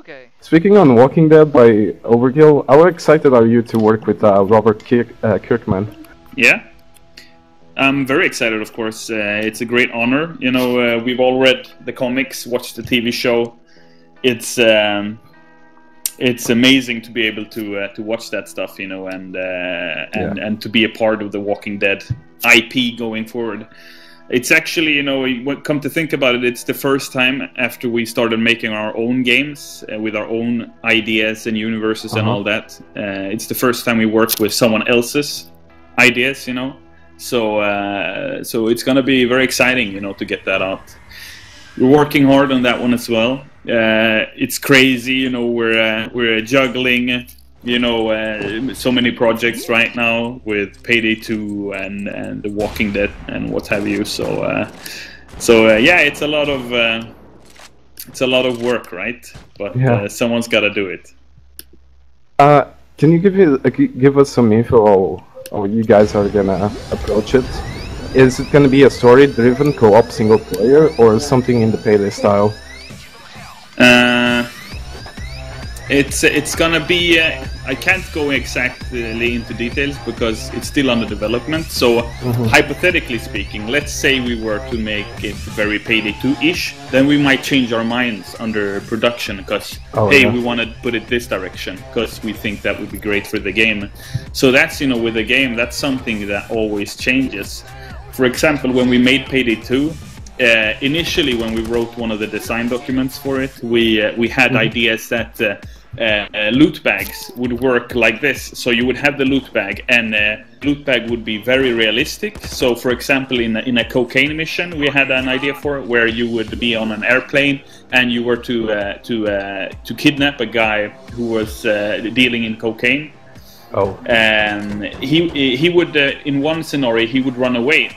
Okay. Speaking on Walking Dead by Overkill, how excited are you to work with Robert Kirkman? Yeah, I'm very excited, of course. It's a great honor. You know, we've all read the comics, watched the TV show. It's amazing to be able to watch that stuff, you know, and to be a part of the Walking Dead IP going forward. It's actually, you know, come to think about it, it's the first time after we started making our own games with our own ideas and universes and all that. It's the first time we worked with someone else's ideas, you know. So it's gonna be very exciting, you know, to get that out. We're working hard on that one as well. It's crazy, you know. We're juggling, you know, so many projects right now with Payday 2 and The Walking Dead and what have you. So yeah, it's a lot of work, right? But someone's got to do it. Can you give us some info how you guys are gonna approach it? Is it gonna be a story-driven co-op single player or something in the Payday style? It's gonna be. I can't go exactly into details because it's still under development. So, hypothetically speaking, let's say we were to make it very Payday 2-ish, then we might change our minds under production because we want to put it this direction because we think that would be great for the game. So that's, you know, with the game, that's something that always changes. For example, when we made Payday 2. Initially, when we wrote one of the design documents for it, we had ideas that loot bags would work like this. So you would have the loot bag, and loot bag would be very realistic. So, for example, in a cocaine mission, we had an idea for it where you would be on an airplane and you were to kidnap a guy who was dealing in cocaine. And he would in one scenario he would run away.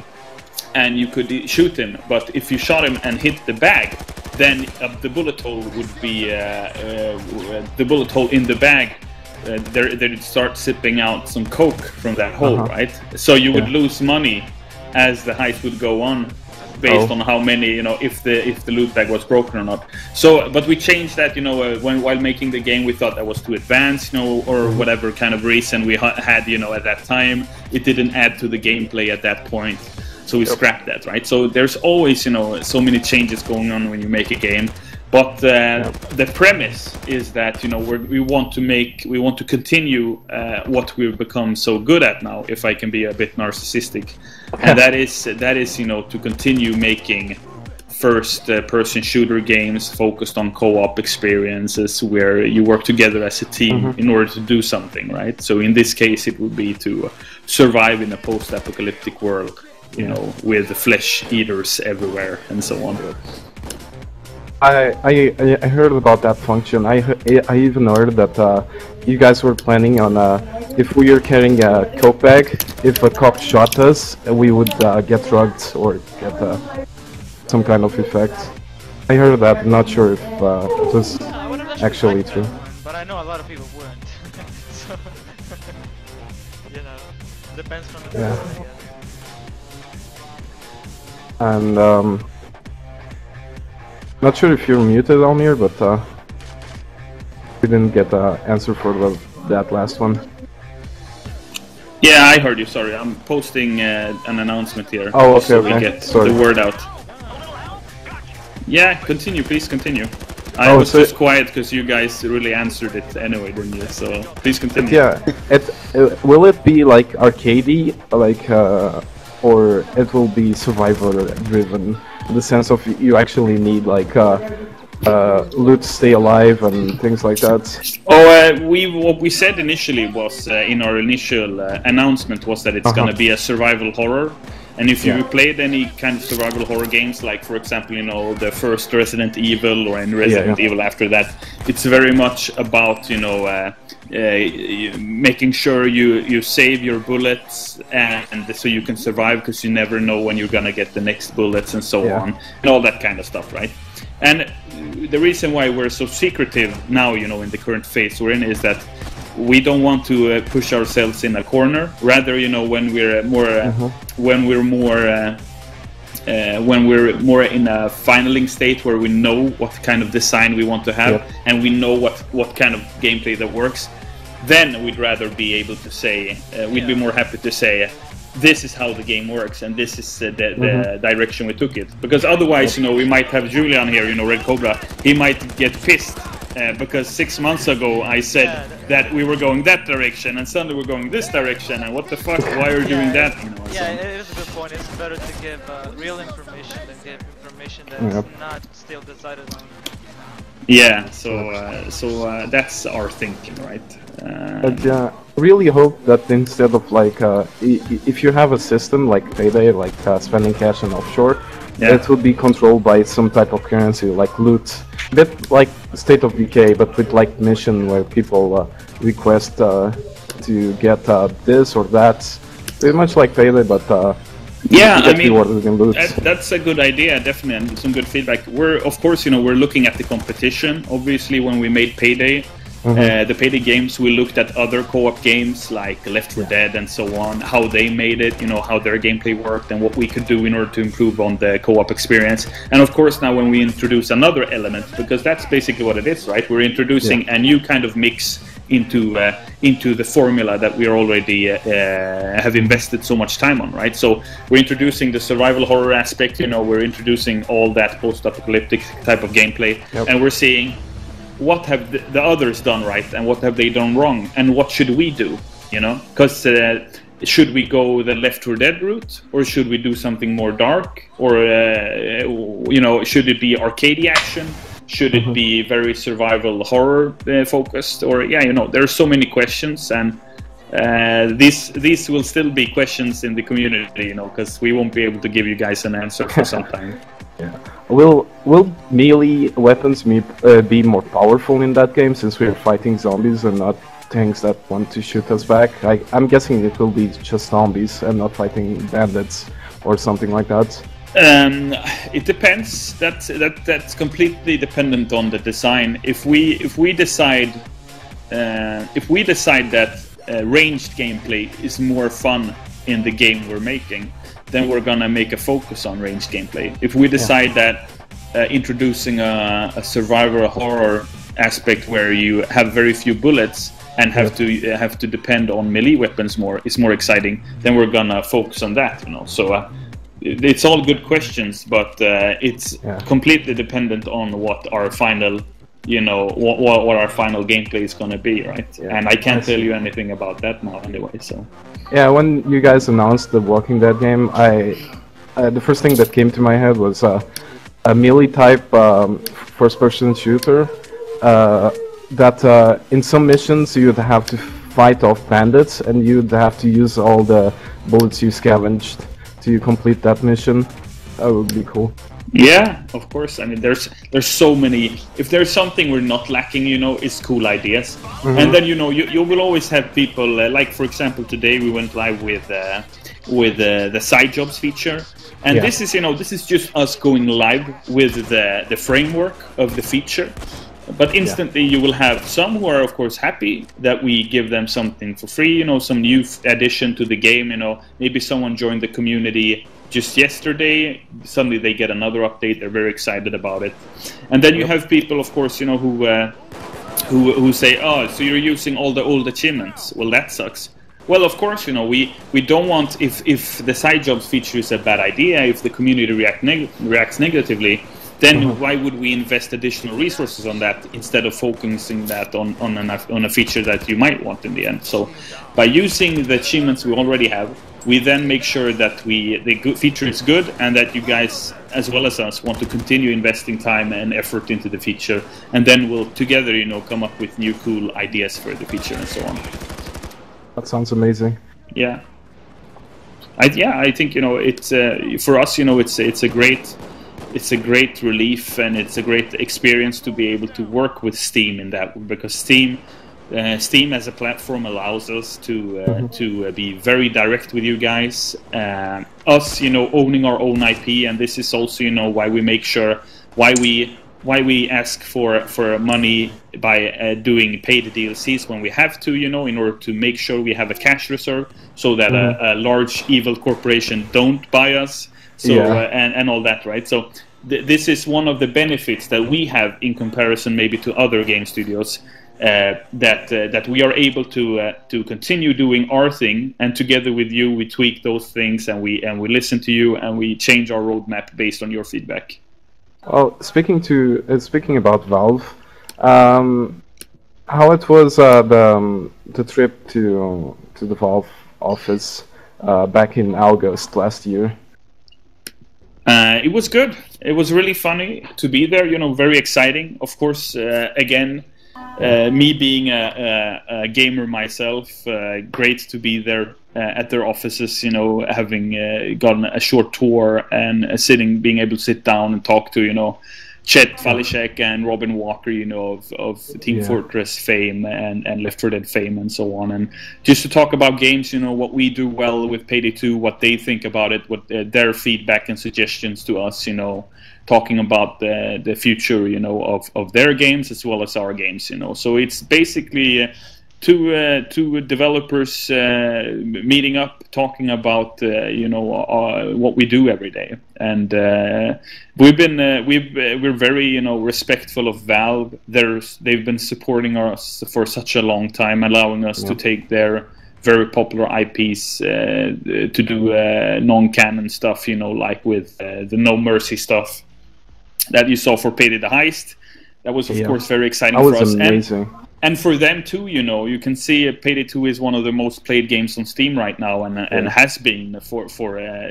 And you could shoot him, but if you shot him and hit the bag, then the bullet hole would be the bullet hole in the bag. They'd start sipping out some coke from that hole, right? So you would lose money as the heist would go on, based on how many, you know, if the loot bag was broken or not. So, but we changed that, you know, while making the game, we thought that was too advanced, you know, or whatever kind of reason we had, you know, at that time. It didn't add to the gameplay at that point. So we scrapped that, right? So there's always, you know, so many changes going on when you make a game. But the premise is that, you know, we want to continue what we've become so good at now, if I can be a bit narcissistic, and that is, you know, to continue making first-person shooter games focused on co-op experiences where you work together as a team in order to do something, right? So in this case, it would be to survive in a post-apocalyptic world. You know, with flesh eaters everywhere and so on. I heard about that function. I even heard that you guys were planning on if we are carrying a coke bag, if a cop shot us, we would get drugged or get some kind of effect. I heard that. I'm not sure if it was actually true. But I know a lot of people wouldn't. So, you know, depends on the person, I guess. And not sure if you're muted, Almir, but we didn't get the answer for that last one. Yeah, I heard you. Sorry, I'm posting an announcement here. Oh, okay, so we get the word out. Yeah, continue, please continue. I was just quiet because you guys really answered it anyway, didn't you? So please continue. Yeah, will it be like arcadey, like? Or it will be survivor-driven, in the sense of you actually need like loot to stay alive and things like that. What we said initially was in our initial announcement was that it's gonna be a survival horror. And if you played any kind of survival horror games, like for example, you know, the first Resident Evil or any Resident Evil after that, it's very much about, you know, making sure you save your bullets and so you can survive, because you never know when you're gonna get the next bullets and so on, and all that kind of stuff, right? And the reason why we're so secretive now, you know, in the current phase we're in, is that we don't want to push ourselves in a corner. Rather, you know, when we're more when we're more in a finaling state where we know what kind of design we want to have, and we know what kind of gameplay that works, then we'd rather be able to say, we'd be more happy to say, this is how the game works, and this is the direction we took it. Because otherwise, we might have Julian here, Red Cobra, he might get pissed because 6 months ago I said that we were going that direction, and suddenly we're going this direction, and what the fuck, why are you doing that? It is a good point. It's better to give real information than give information that's not still decided on. Yeah, so that's our thinking, right? But really hope that instead of like, if you have a system like Payday, like spending cash in offshore, it would be controlled by some type of currency, like loot, a bit like State of Decay, but with like mission where people request to get this or that, pretty much like Payday, but I mean, that's a good idea, definitely, and some good feedback. We're, of course, we're looking at the competition. Obviously, when we made Payday, the Payday games, we looked at other co-op games like Left 4 Dead and so on, how they made it, how their gameplay worked, and what we could do in order to improve on the co-op experience. And of course, now when we introduce another element, because that's basically what it is, right? We're introducing a new kind of mix into the formula that we already have invested so much time on, right? So we're introducing the survival horror aspect, we're introducing all that post-apocalyptic type of gameplay, and we're seeing what have the others done right and what have they done wrong, and what should we do, because should we go the Left 4 Dead route, or should we do something more dark, or should it be arcade action? Should it be very survival horror focused? Or there are so many questions, and these will still be questions in the community, because we won't be able to give you guys an answer for some time. Will melee weapons be more powerful in that game, since we're fighting zombies and not things that want to shoot us back? I'm guessing it will be just zombies and not fighting bandits or something like that. It depends. That's completely dependent on the design. If we decide that ranged gameplay is more fun in the game we're making, then we're gonna make a focus on ranged gameplay. If we decide that introducing a survivor horror aspect where you have very few bullets and have to depend on melee weapons more is more exciting, then we're gonna focus on that. So. It's all good questions, but it's completely dependent on what our final, what our final gameplay is going to be, right? And I can't tell you anything about that now, anyway. So. Yeah, when you guys announced the Walking Dead game, the first thing that came to my head was a melee type first-person shooter. That in some missions you'd have to fight off bandits, and you'd have to use all the bullets you scavenged to complete that mission. That would be cool. Yeah, of course. I mean, there's so many. If there's something we're not lacking, it's cool ideas. And then you will always have people like, for example, today we went live with the side jobs feature, and this is just us going live with the framework of the feature. But instantly you will have some who are, of course, happy that we give them something for free, some new addition to the game. Maybe someone joined the community just yesterday, suddenly they get another update, they're very excited about it. And then you have people, of course, who say, oh, so you're using all the old achievements. Well, that sucks. Well, of course, we don't want, if the side jobs feature is a bad idea, if the community reacts negatively, then why would we invest additional resources on that instead of focusing that on a feature that you might want in the end? So by using the achievements we already have, we then make sure that the feature is good, and that you guys, as well as us, want to continue investing time and effort into the feature, and then we'll together, come up with new cool ideas for the feature and so on. That sounds amazing. Yeah. I think it's for us, it's a great relief, and it's a great experience to be able to work with Steam in that, because Steam as a platform allows us to be very direct with you guys. Us, owning our own IP, and this is also, why we make sure why we ask for money by doing paid DLCs when we have to, in order to make sure we have a cash reserve, so that a large evil corporation don't buy us So Yeah. and all that, right? So this is one of the benefits that we have in comparison maybe to other game studios, that we are able to continue doing our thing, and together with you we tweak those things, and we listen to you, and we change our roadmap based on your feedback. Well, speaking about Valve, how it was the trip to the Valve office back in August last year. It was good. It was really funny to be there. You know, very exciting. Of course, again, me being a gamer myself, great to be there at their offices. You know, having gotten a short tour and being able to sit down and talk to Chet Falishek and Robin Walker, of Team Fortress fame and Left 4 Dead fame and so on, and just to talk about games, what we do well with Payday 2, what they think about it, what their feedback and suggestions to us, talking about the future, of their games as well as our games, So it's basically two developers meeting up, talking about what we do every day, and we're very respectful of Valve. They've been supporting us for such a long time, allowing us to take their very popular IPs to do non-canon stuff, like with the No Mercy stuff that you saw for Payday the Heist. That was of course very exciting for us. Amazing. And for them too, you can see Payday 2 is one of the most played games on Steam right now, and has been for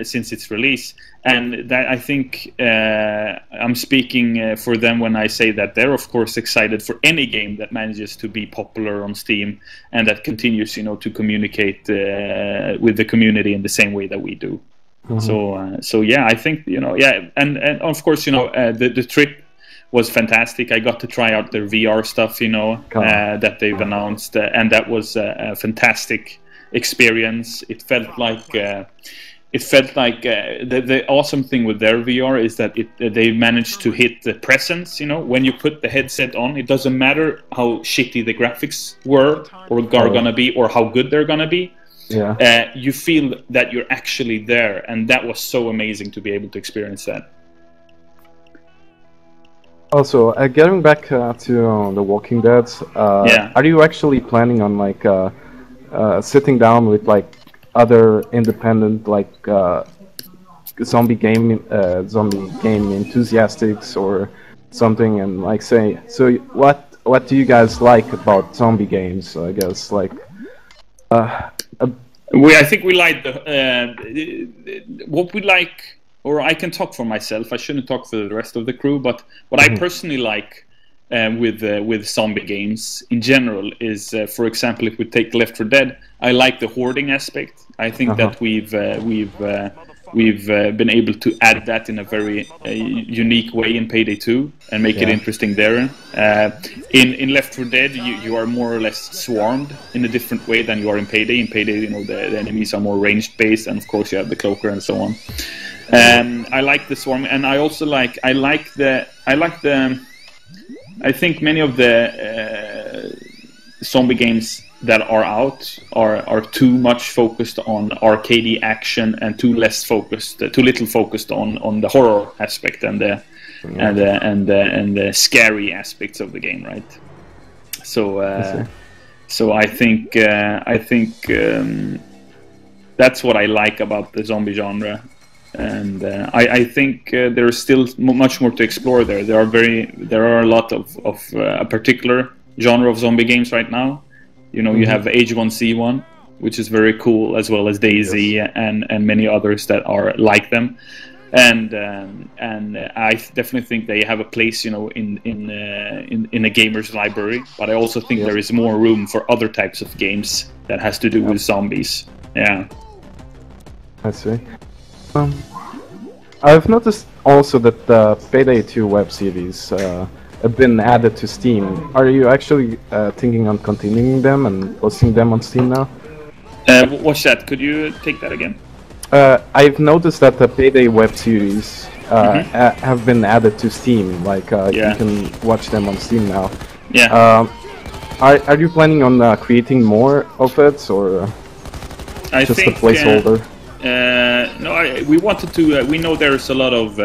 since its release. And that, I think, I'm speaking for them when I say that they're of course excited for any game that manages to be popular on Steam and that continues, to communicate with the community in the same way that we do. So yeah, I think and of course the trip was fantastic. I got to try out their VR stuff, that they've announced, and that was a fantastic experience. It felt like the awesome thing with their VR is that they managed to hit the presence. When you put the headset on, it doesn't matter how shitty the graphics were or are gonna be, or how good they're gonna be. Yeah. You feel that you're actually there, and that was so amazing to be able to experience that. Also, getting back to The Walking Dead, are you actually planning on sitting down with other independent zombie game enthusiasts or something, and say, so what do you guys like about zombie games? I guess I think we like what we like. Or I can talk for myself. I shouldn't talk for the rest of the crew. But what I personally like with zombie games in general is, for example, if we take Left 4 Dead, I like the hoarding aspect. I think that we've been able to add that in a very unique way in Payday 2 and make it interesting there. In Left 4 Dead, you are more or less swarmed in a different way than you are in Payday. In Payday, the enemies are more ranged based, and of course you have the cloaker and so on. I like the swarm, and I also I think many of the zombie games that are out are too much focused on arcadey action and too little focused on the horror aspect and the scary aspects of the game, right? So I think that's what I like about the zombie genre. And I think there's still much more to explore there. There are a lot of a particular genre of zombie games right now. You have H1Z1, which is very cool, as well as DayZ and many others that are like them. And I definitely think they have a place, in a gamer's library. But I also think there is more room for other types of games that has to do with zombies. Yeah. I see. I've noticed also that the Payday 2 web series have been added to Steam. Are you actually thinking on continuing them and posting them on Steam now? What's that? Could you take that again? I've noticed that the Payday web series have been added to Steam. You can watch them on Steam now. Yeah. Are you planning on creating more of it, or just a placeholder? No, we wanted to. We know there's a lot of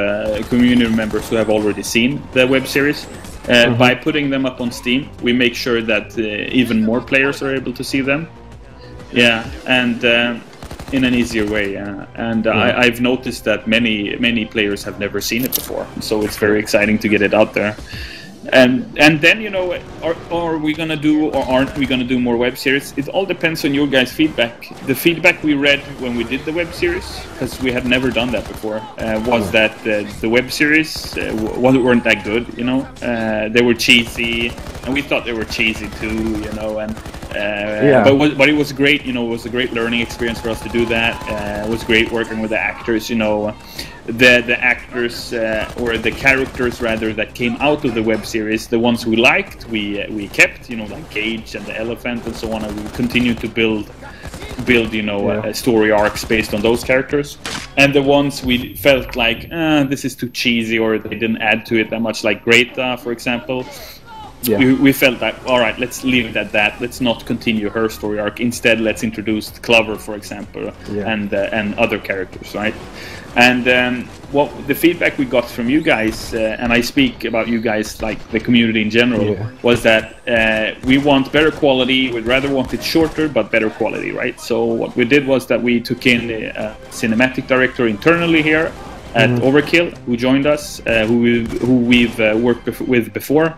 community members who have already seen the web series. By putting them up on Steam, we make sure that even more players are able to see them. Yeah, and in an easier way. And I've noticed that many players have never seen it before, so it's very exciting to get it out there. And then, you know, are we gonna do or aren't we gonna do more web series? It all depends on your guys' feedback. The feedback we read when we did the web series, because we had never done that before, was that the web series weren't that good. You know, they were cheesy, and we thought they were cheesy too. You know, and but it was great. You know, it was a great learning experience for us to do that. It was great working with the actors. You know. The actors or the characters rather that came out of the web series, the ones we liked, we kept, you know, like Gage and the Elephant and so on, and we continued to build you know, story arcs based on those characters. And the ones we felt like this is too cheesy or they didn't add to it that much, like Greta, for example. We felt that, all right, let's leave it at that. Let's not continue her story arc. Instead, let's introduce Clover, for example, and other characters, right? And what the feedback we got from you guys, and I speak about you guys like the community in general, was that we want better quality. We'd rather want it shorter, but better quality, right? So what we did was that we took in a cinematic director internally here at Overkill, who joined us, who we've worked with before.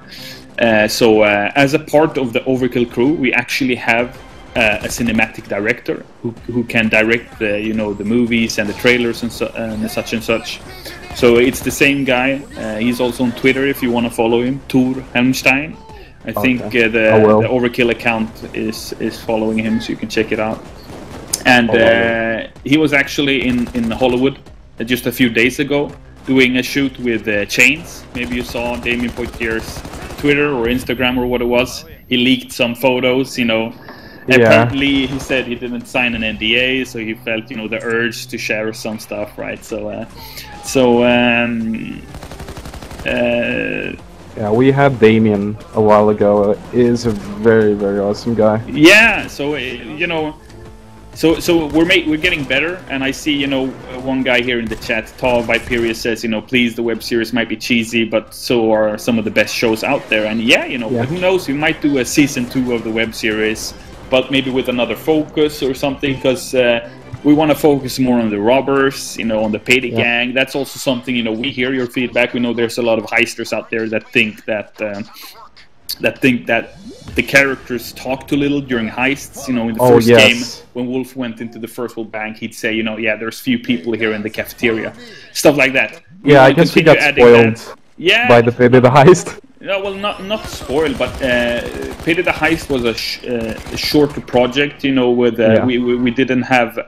So as a part of the Overkill crew, we actually have a cinematic director who can direct the, you know, the movies and the trailers and such and such. So it's the same guy. He's also on Twitter if you want to follow him, Tor Helmstein. I think the Overkill account is following him, so you can check it out. And he was actually in Hollywood just a few days ago doing a shoot with Chains. Maybe you saw Damien Poitier's Twitter or Instagram or what it was. He leaked some photos, you know. Apparently, he said he didn't sign an NDA, so he felt, you know, the urge to share some stuff, right? Yeah, we had Damien a while ago. He is a very, very awesome guy. Yeah, so you know, so we're getting better, and I see, you know, one guy here in the chat, Tav by Period, says, you know, please, the web series might be cheesy, but so are some of the best shows out there. And you know, who knows? We might do a season 2 of the web series, but maybe with another focus or something, because we want to focus more on the robbers, you know, on the Payday gang. That's also something, you know, we hear your feedback. We know there's a lot of heisters out there that think that the characters talk too little during heists. You know, in the first game, when Wolf went into the First World Bank, he'd say, you know, there's few people here in the cafeteria, stuff like that. I guess we got spoiled by the Payday the heist. No, well, not spoiled, but Payday the Heist was a shorter project, you know. With we didn't have,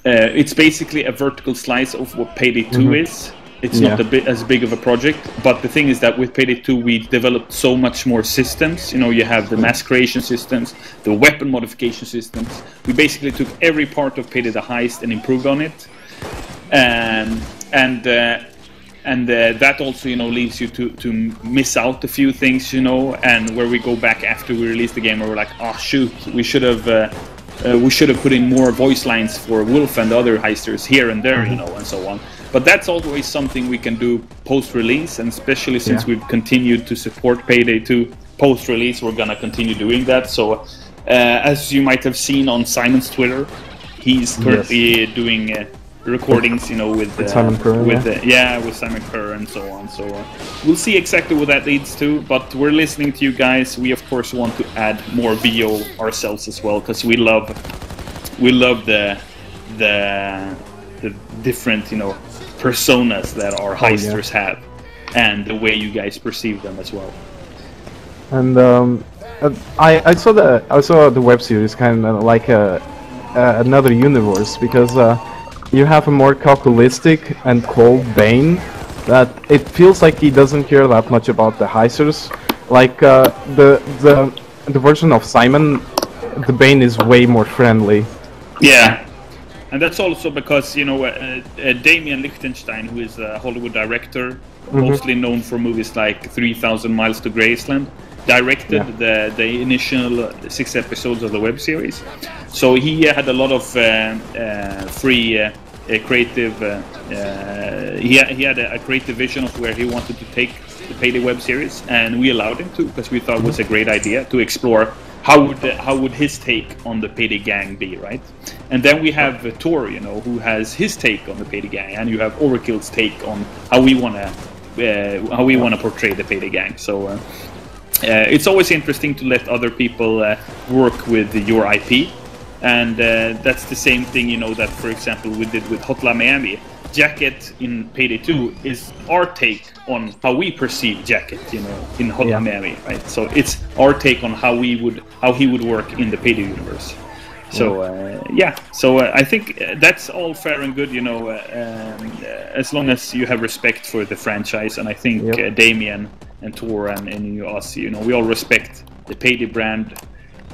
it's basically a vertical slice of what Payday 2 is. It's not as big of a project, but the thing is that with Payday 2 we developed so much more systems. You know, you have the mass creation systems, the weapon modification systems. We basically took every part of Payday the Heist and improved on it, and that also, you know, leaves you to miss out a few things, you know. And where we go back after we release the game, where we're like, oh shoot, we should have put in more voice lines for Wolf and other heisters here and there, you know, and so on. But that's always something we can do post-release, and especially since we've continued to support Payday 2 post-release, we're gonna continue doing that. So as you might have seen on Simon's Twitter, he's currently doing recordings, you know, with Simon Kerr, with Simon Kerr and so on. So we'll see exactly what that leads to, but we're listening to you guys. We of course want to add more VO ourselves as well, because we love the different, you know, personas that our heisters have, and the way you guys perceive them as well. And I saw the web series kind of like another universe, because you have a more calculistic and cold Bane that it feels like he doesn't care that much about the heisters. Like the version of Simon, the Bane is way more friendly. Yeah, and that's also because, you know, Damien Lichtenstein, who is a Hollywood director, mostly known for movies like 3,000 Miles to Graceland, directed the initial 6 episodes of the web series. So he had a lot of free creative. He had a creative vision of where he wanted to take the Payday web series, and we allowed him to because we thought it was a great idea to explore how would his take on the Payday gang be, right? And then we have Tor, you know, who has his take on the Payday gang, and you have Oracle's take on how we wanna portray the Payday gang. So it's always interesting to let other people work with your IP, and that's the same thing, you know, that for example we did with Hotline Miami. Jacket in Payday 2 is our take on how we perceive Jacket, you know, in Hotline Miami, right? So it's our take on how he would work in the Payday universe. So I think that's all fair and good, you know, as long as you have respect for the franchise. And I think Damien and Tor and us, you know, we all respect the Payday brand.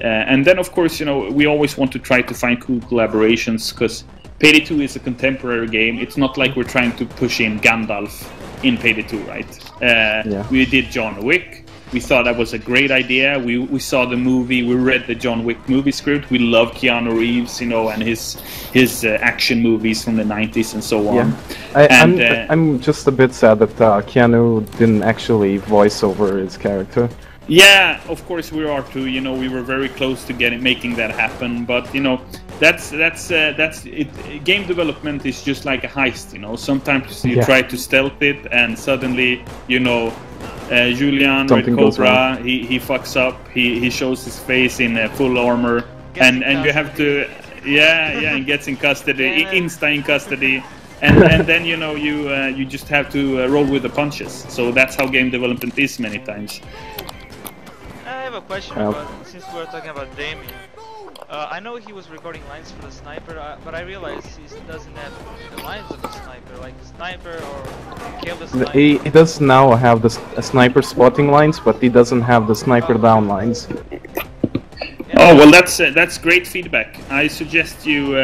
And then of course, you know, we always want to try to find cool collaborations, because Payday 2 is a contemporary game. It's not like we're trying to push in Gandalf in Payday 2, right? We did John Wick. We thought that was a great idea. We saw the movie. We read the John Wick movie script. We love Keanu Reeves, you know, and his action movies from the 90s and so on. I'm just a bit sad that Keanu didn't actually voice over his character. Yeah, of course we are too. You know, we were very close to making that happen, but you know, that's it. Game development is just like a heist. You know, sometimes you try to stealth it, and suddenly, you know, Julian Red Cobra, he fucks up. He shows his face in full armor, and you have to, and gets in custody, insta in custody. And then you know you just have to roll with the punches. So that's how game development is many times. I have a question about, since we're talking about Damien. I know he was recording lines for the sniper, but I realized he doesn't have the lines of the sniper, like sniper or kill the sniper. He does now have the sniper spotting lines, but he doesn't have the sniper down lines. Oh well, that's great feedback. I suggest you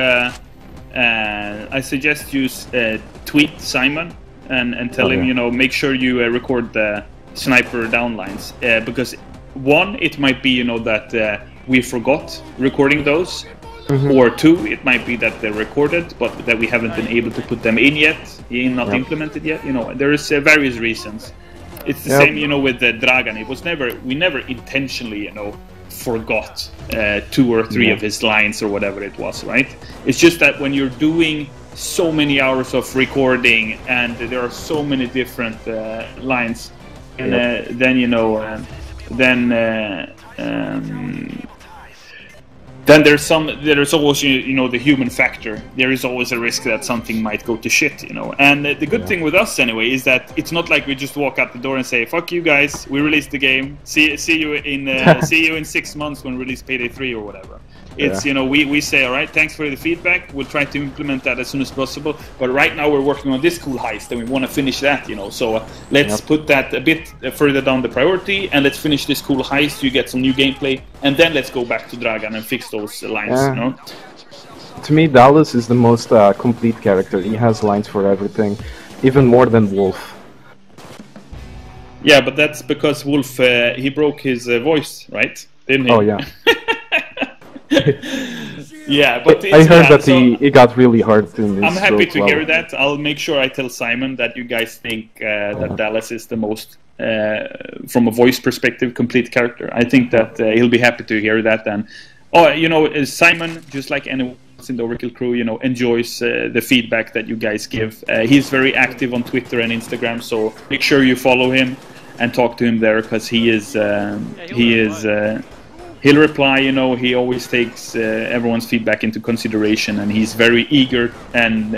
tweet Simon and tell him, you know, make sure you record the sniper downlines, because one, it might be, you know, that we forgot recording those, or two, it might be that they're recorded but that we haven't been able to put them in yet, not implemented yet. You know, there is various reasons. It's the same, you know, with the Dragan. We never intentionally, you know, forgot 2 or 3 of his lines or whatever it was, right? It's just that when you're doing so many hours of recording and there are so many different lines, and then you know, then there's always, you know, the human factor. There is always a risk that something might go to shit, you know. And the good thing with us anyway is that it's not like we just walk out the door and say, "Fuck you guys, we released the game. See you in 6 months when we release Payday 3 or whatever." It's, you know, we say, all right, thanks for the feedback. We'll try to implement that as soon as possible. But right now we're working on this cool heist and we want to finish that, you know. So let's put that a bit further down the priority, and let's finish this cool heist. You get some new gameplay, and then let's go back to Dragan and fix those lines, you know. To me, Dallas is the most complete character. He has lines for everything, even more than Wolf. Yeah, but that's because Wolf, he broke his voice, right? Didn't he? Oh, yeah. Yeah, but I heard that he got really hard in this. I'm happy to hear that. I'll make sure I tell Simon that you guys think that Dallas is the most, from a voice perspective, complete character. I think that he'll be happy to hear that. And you know, Simon, just like anyone else in the Oracle crew, you know, enjoys the feedback that you guys give. He's very active on Twitter and Instagram, so make sure you follow him and talk to him there, because he'll reply, you know. He always takes everyone's feedback into consideration, and he's very eager and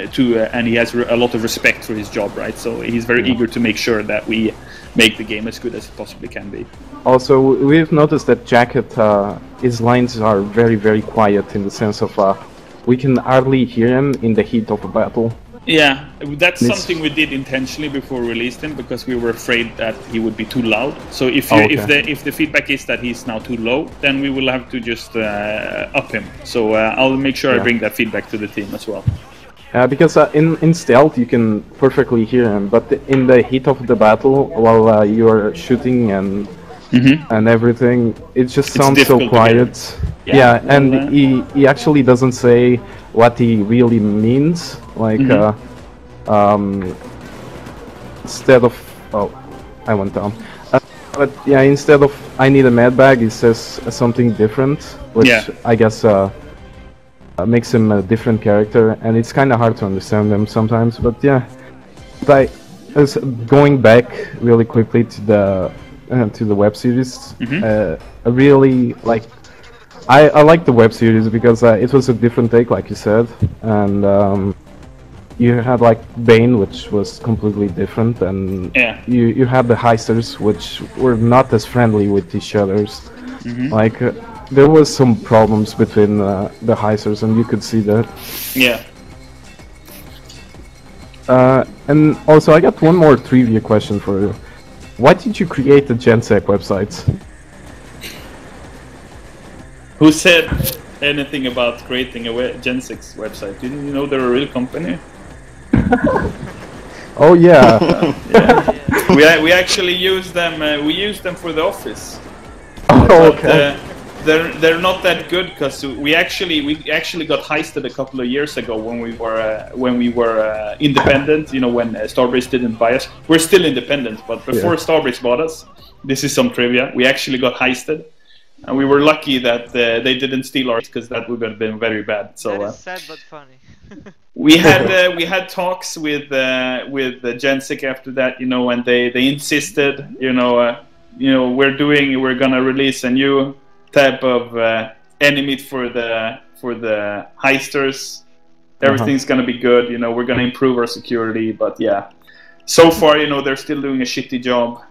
he has a lot of respect for his job, right? So he's very eager to make sure that we make the game as good as it possibly can be. Also, we've noticed that Jacket, his lines are very, very quiet, in the sense of we can hardly hear him in the heat of a battle. Yeah, that's something we did intentionally before we released him, because we were afraid that he would be too loud. So if the feedback is that he's now too low, then we will have to just up him. So I'll make sure I bring that feedback to the team as well. Because in stealth you can perfectly hear him, but in the heat of the battle, while you are shooting and and everything. It just It's sounds so difficult to quiet. hear. Yeah, and well, he actually doesn't say what he really means. Like, instead of I went down. But yeah, instead of I need a med bag, he says something different, which I guess makes him a different character, and it's kind of hard to understand him sometimes. But yeah, as going back really quickly to the web series, I really like. I like the web series because it was a different take, like you said, and you had like Bane, which was completely different, and you had the heisters, which were not as friendly with each others. Like there was some problems between the heisters, and you could see that. Yeah. And also, I got one more trivia question for you. Why did you create the Gensec websites? Who said anything about creating a Gensec website? Didn't you know they're a real company? Oh yeah. We actually use them. We use them for the office. Oh, okay. They're not that good because we actually got heisted a couple of years ago when we were independent. You know, when Starbreeze didn't buy us. We're still independent, but before Starbreeze bought us, this is some trivia. We actually got heisted, and we were lucky that they didn't steal ours because that would have been very bad. So that is sad but funny. we had talks with Gensec after that, you know, and they insisted, we're gonna release a new type of enemy for the heisters. Everything's gonna be good, you know. We're gonna improve our security, but yeah, so far, you know, they're still doing a shitty job.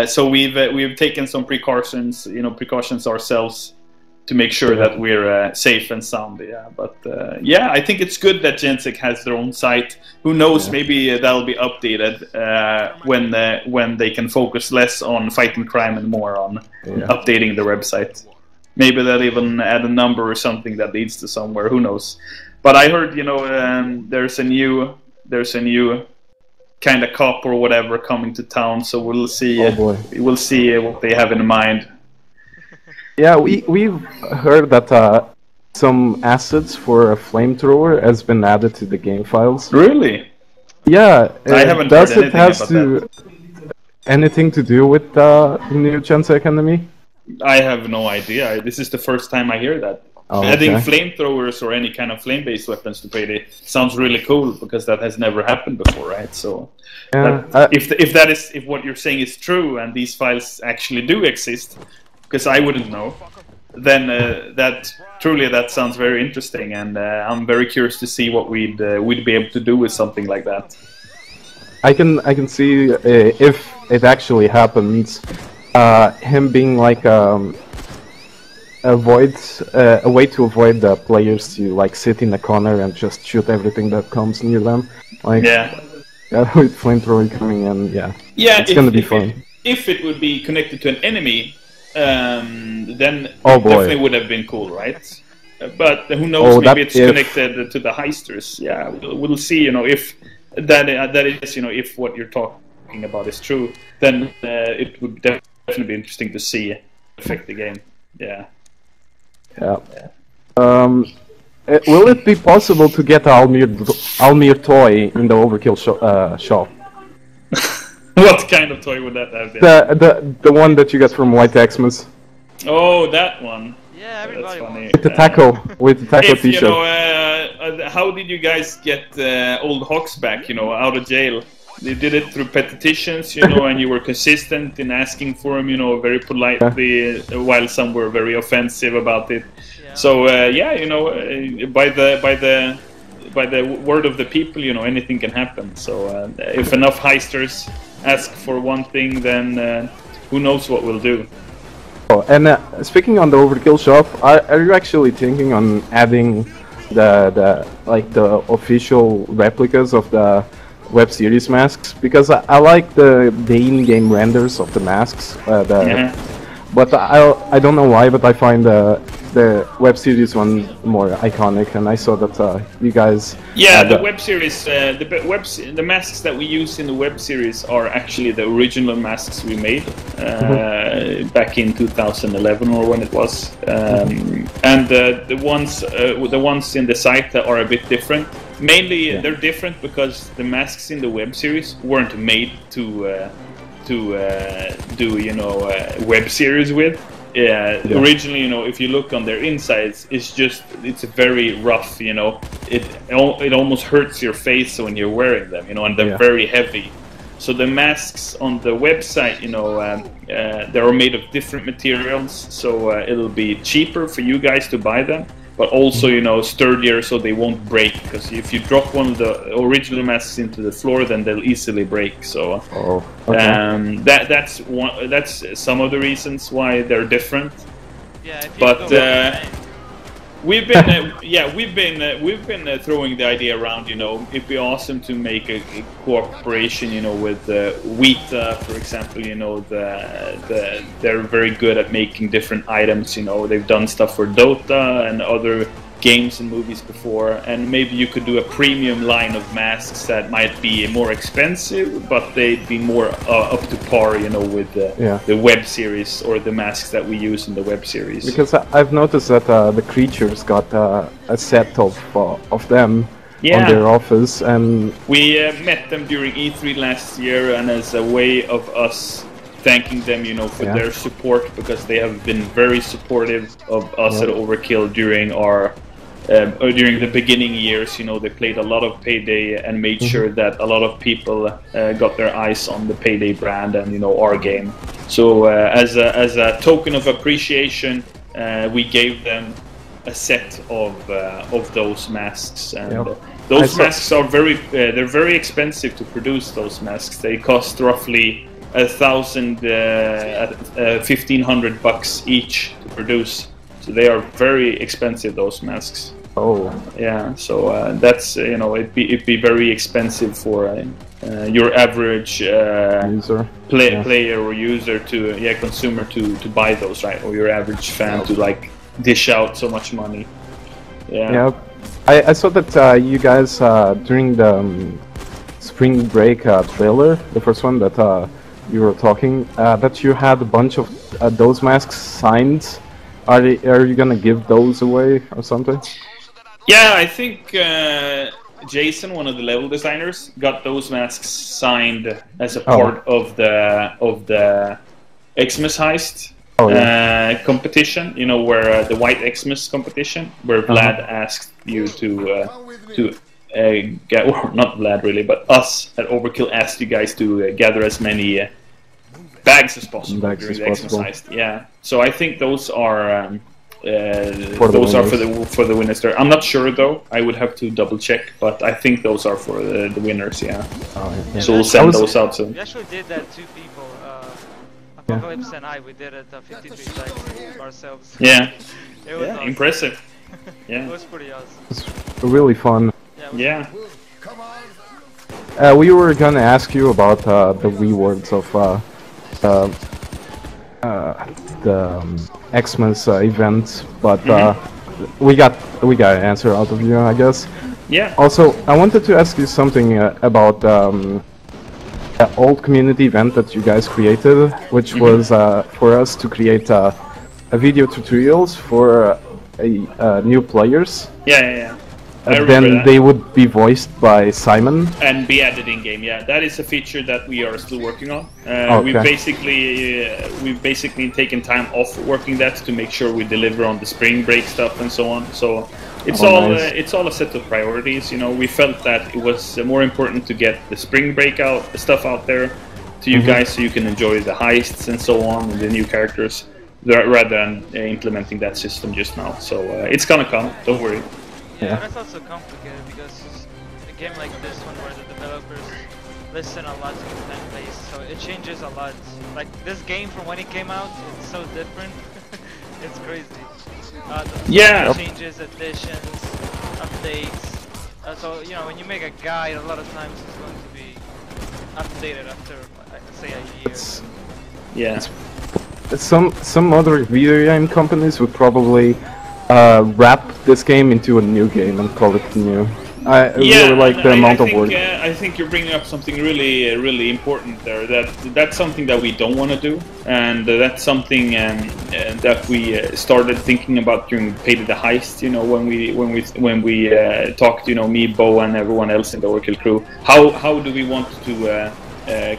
So we've taken some precautions ourselves to make sure that we're safe and sound. Yeah, but yeah, I think it's good that Gensec has their own site. Who knows? Maybe that'll be updated when they can focus less on fighting crime and more on updating their website. Maybe they'll even add a number or something that leads to somewhere. Who knows? But I heard, there's a new kind of cop or whatever coming to town. So we'll see. Oh boy. We'll see what they have in mind. Yeah, we've heard that some assets for a flamethrower has been added to the game files. Really? Yeah. I haven't heard anything about that. Anything to do with the new Gensec enemy? I have no idea. This is the first time I hear that. Adding flamethrowers or any kind of flame-based weapons to Payday sounds really cool because that has never happened before, right? So, if what you're saying is true and these files actually do exist, because I wouldn't know, then that sounds very interesting, and I'm very curious to see what we'd be able to do with something like that. I can see if it actually happens, him being like a way to avoid the players to like sit in a corner and just shoot everything that comes near them. Like with flamethrower coming in, it's gonna be fun. If it would be connected to an enemy, then it definitely would have been cool, right? But who knows? Maybe it's connected to the heisters. Yeah, we'll see. You know, if that is, if what you're talking about is true, then it would definitely be interesting to see affect the game. Yeah. Yeah. Will it be possible to get Almir toy in the Overkill shop? What kind of toy would that have been? The one that you got from White Xmas. Oh, that one. Yeah, everybody wants. With the taco t-shirt. How did you guys get old Hawks back? Out of jail. They did it through petitions, and you were consistent in asking for them, very politely, while some were very offensive about it. Yeah. So by the word of the people, anything can happen. So if enough heisters ask for one thing, then who knows what we'll do. Oh, and speaking on the Overkill shop, are you actually thinking on adding the official replicas of the web series masks? Because I like the in-game renders of the masks, But I don't know why, but I find the web series one more iconic, and I saw that you guys. Yeah, the web series, the masks that we use in the web series are actually the original masks we made back in 2011 or when it was, and the ones in the site are a bit different. Mainly, they're different because the masks in the web series weren't made to do web series with. Originally, if you look on their insides, it's very rough. It almost hurts your face when you're wearing them. And they're very heavy. So the masks on the website, they are made of different materials. So it'll be cheaper for you guys to buy them, but also sturdier, so they won't break. Because if you drop one of the original masks into the floor, then they'll easily break. So that's some of the reasons why they're different. Yeah, but we've been throwing the idea around. It'd be awesome to make a cooperation. With Weta, for example. They're very good at making different items. They've done stuff for Dota and other games and movies before, and maybe you could do a premium line of masks that might be more expensive, but they'd be more up to par, with the web series or the masks that we use in the web series. Because I've noticed that the creatures got a set of them on their office, and we met them during E3 last year, and as a way of us thanking them, for their support, because they have been very supportive of us at Overkill during during the beginning years. They played a lot of Payday and made sure that a lot of people got their eyes on the Payday brand and our game. So as a token of appreciation, we gave them a set of those masks, and those masks are they're very expensive to produce. Those masks, they cost roughly $1,500 each to produce. So they are very expensive, those masks. Oh. Yeah, so that's it'd be very expensive for your average user, player or user consumer to buy those, right? Or your average fan to dish out so much money. Yeah. I saw that you guys during the Spring Break trailer, the first one that you were talking, that you had a bunch of those masks signed. Are you gonna give those away or something? Yeah, I think Jason, one of the level designers, got those masks signed as a part of the Xmas heist competition. Where the White Xmas competition, where Vlad asked you to get, well, not Vlad really, but us at Overkill asked you guys to gather as many bags as possible during the Xmas heist. Yeah, so I think those are for the winners there. I'm not sure though. I would have to double check, but I think those are for the winners. Yeah. So we'll send those out soon. We actually did that, 2 people. Apocalypse and I. We did it 53 times ourselves. Yeah. It was awesome. Impressive. Yeah. It was pretty awesome. It's really fun. Yeah. We were gonna ask you about the rewards of the Xmas event, but we got an answer out of you, I guess. Yeah. Also, I wanted to ask you something about the old community event that you guys created, which was for us to create a video tutorials for new players. Yeah. Then they would be voiced by Simon and be added in game. Yeah, that is a feature that we are still working on. We've basically taken time off working that to make sure we deliver on the Spring Break stuff and so on. So it's it's all a set of priorities. We felt that it was more important to get the Spring Break stuff out there to you guys, so you can enjoy the heists and so on and the new characters, rather than implementing that system just now. So it's gonna come. Don't worry. Yeah, that's also complicated because a game like this one where the developers listen a lot to the fan base, so it changes a lot. Like this game from when it came out, it's so different. It's crazy. The changes, additions, updates. So when you make a guide, a lot of times it's going to be updated after, say, a year. some other video game companies would probably wrap this game into a new game and call it new. I really like the amount of work. I think you're bringing up something really, really important there. That's something that we don't want to do, and that's something that we started thinking about during Payday the Heist. You know, when we talked, you know, me, Bo, and everyone else in the Overkill crew. How do we want to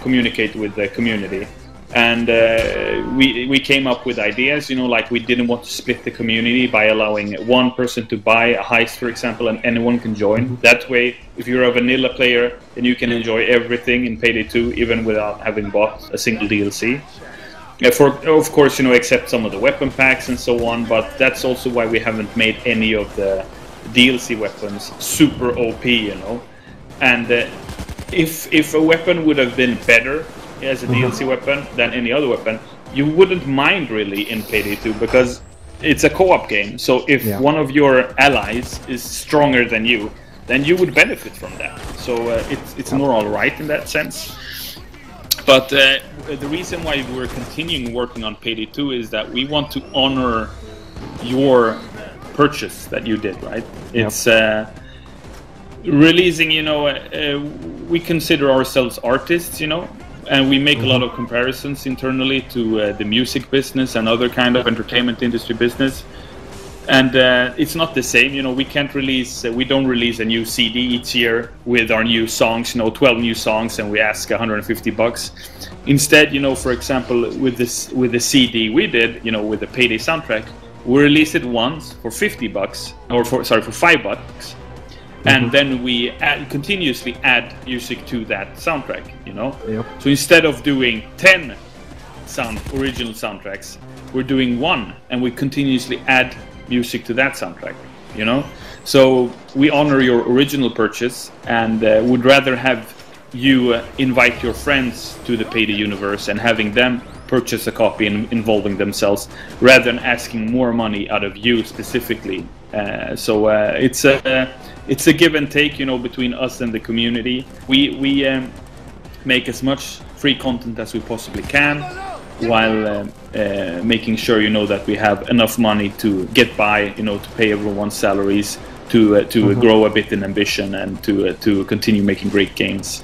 communicate with the community? And we came up with ideas, you know, like we didn't want to split the community by allowing one person to buy a heist, for example, and anyone can join. That way, if you're a vanilla player, then you can enjoy everything in Payday 2, even without having bought a single DLC. Of course, you know, except some of the weapon packs and so on, but that's also why we haven't made any of the DLC weapons super OP, you know. And if a weapon would have been better as a DLC weapon than any other weapon, you wouldn't mind really in Payday 2, because it's a co-op game. So if one of your allies is stronger than you, then you would benefit from that. So it's more alright in that sense. But the reason why we're continuing working on Payday 2 is that we want to honor your purchase that you did, right? It's releasing, you know, we consider ourselves artists, you know, and we make a lot of comparisons internally to the music business and other kind of entertainment industry business. And it's not the same, you know, we don't release a new CD each year with our new songs, you know, 12 new songs, and we ask $150. Instead, you know, for example, with the CD we did, you know, with the Payday soundtrack, we release it once for $50, or for $5. And then we continuously add music to that soundtrack, you know? So instead of doing 10 original soundtracks, we're doing one, and we continuously add music to that soundtrack, you know? So we honor your original purchase, and would rather have you invite your friends to the Payday universe and having them purchase a copy and involving themselves, rather than asking more money out of you specifically. So it's a give and take, you know, between us and the community. We make as much free content as we possibly can, while making sure, you know, that we have enough money to get by, you know, to pay everyone's salaries, to grow a bit in ambition, and to continue making great games.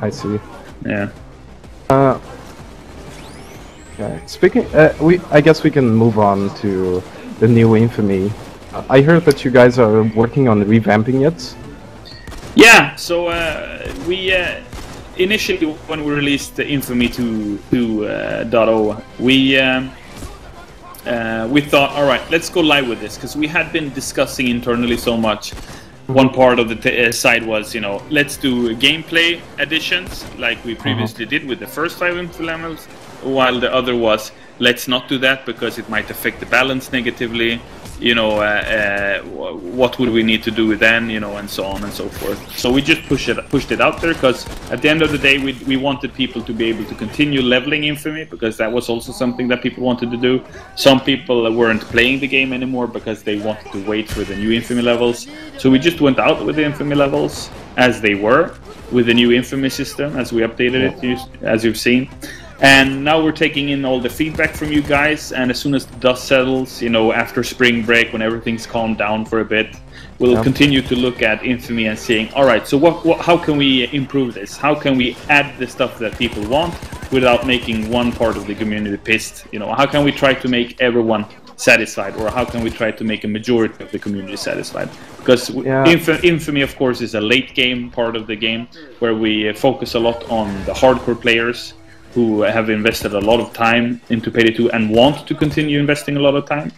I see. Yeah. Okay. Speaking, I guess we can move on to the new Infamy. I heard that you guys are working on revamping it. Yeah. So we initially, when we released the Infamy 2.0, we thought, all right, let's go live with this, because we had been discussing internally so much. One part of the side was, you know, let's do gameplay additions like we previously did with the first 5 Infamy levels, while the other was, let's not do that because it might affect the balance negatively, you know, what would we need to do then, you know, and so on and so forth. So we just pushed it out there, because at the end of the day we wanted people to be able to continue leveling Infamy, because that was also something that people wanted to do. Some people weren't playing the game anymore because they wanted to wait for the new Infamy levels. So we just went out with the Infamy levels as they were, with the new Infamy system as we updated it, as you've seen. And now we're taking in all the feedback from you guys, and as soon as the dust settles, you know, after spring break, when everything's calmed down for a bit, we'll continue to look at Infamy and saying, all right, so how can we improve this? How can we add the stuff that people want without making one part of the community pissed? You know, how can we try to make everyone satisfied, or how can we try to make a majority of the community satisfied? Because Infamy, of course, is a late game part of the game, where we focus a lot on the hardcore players who have invested a lot of time into Payday 2 and want to continue investing a lot of time.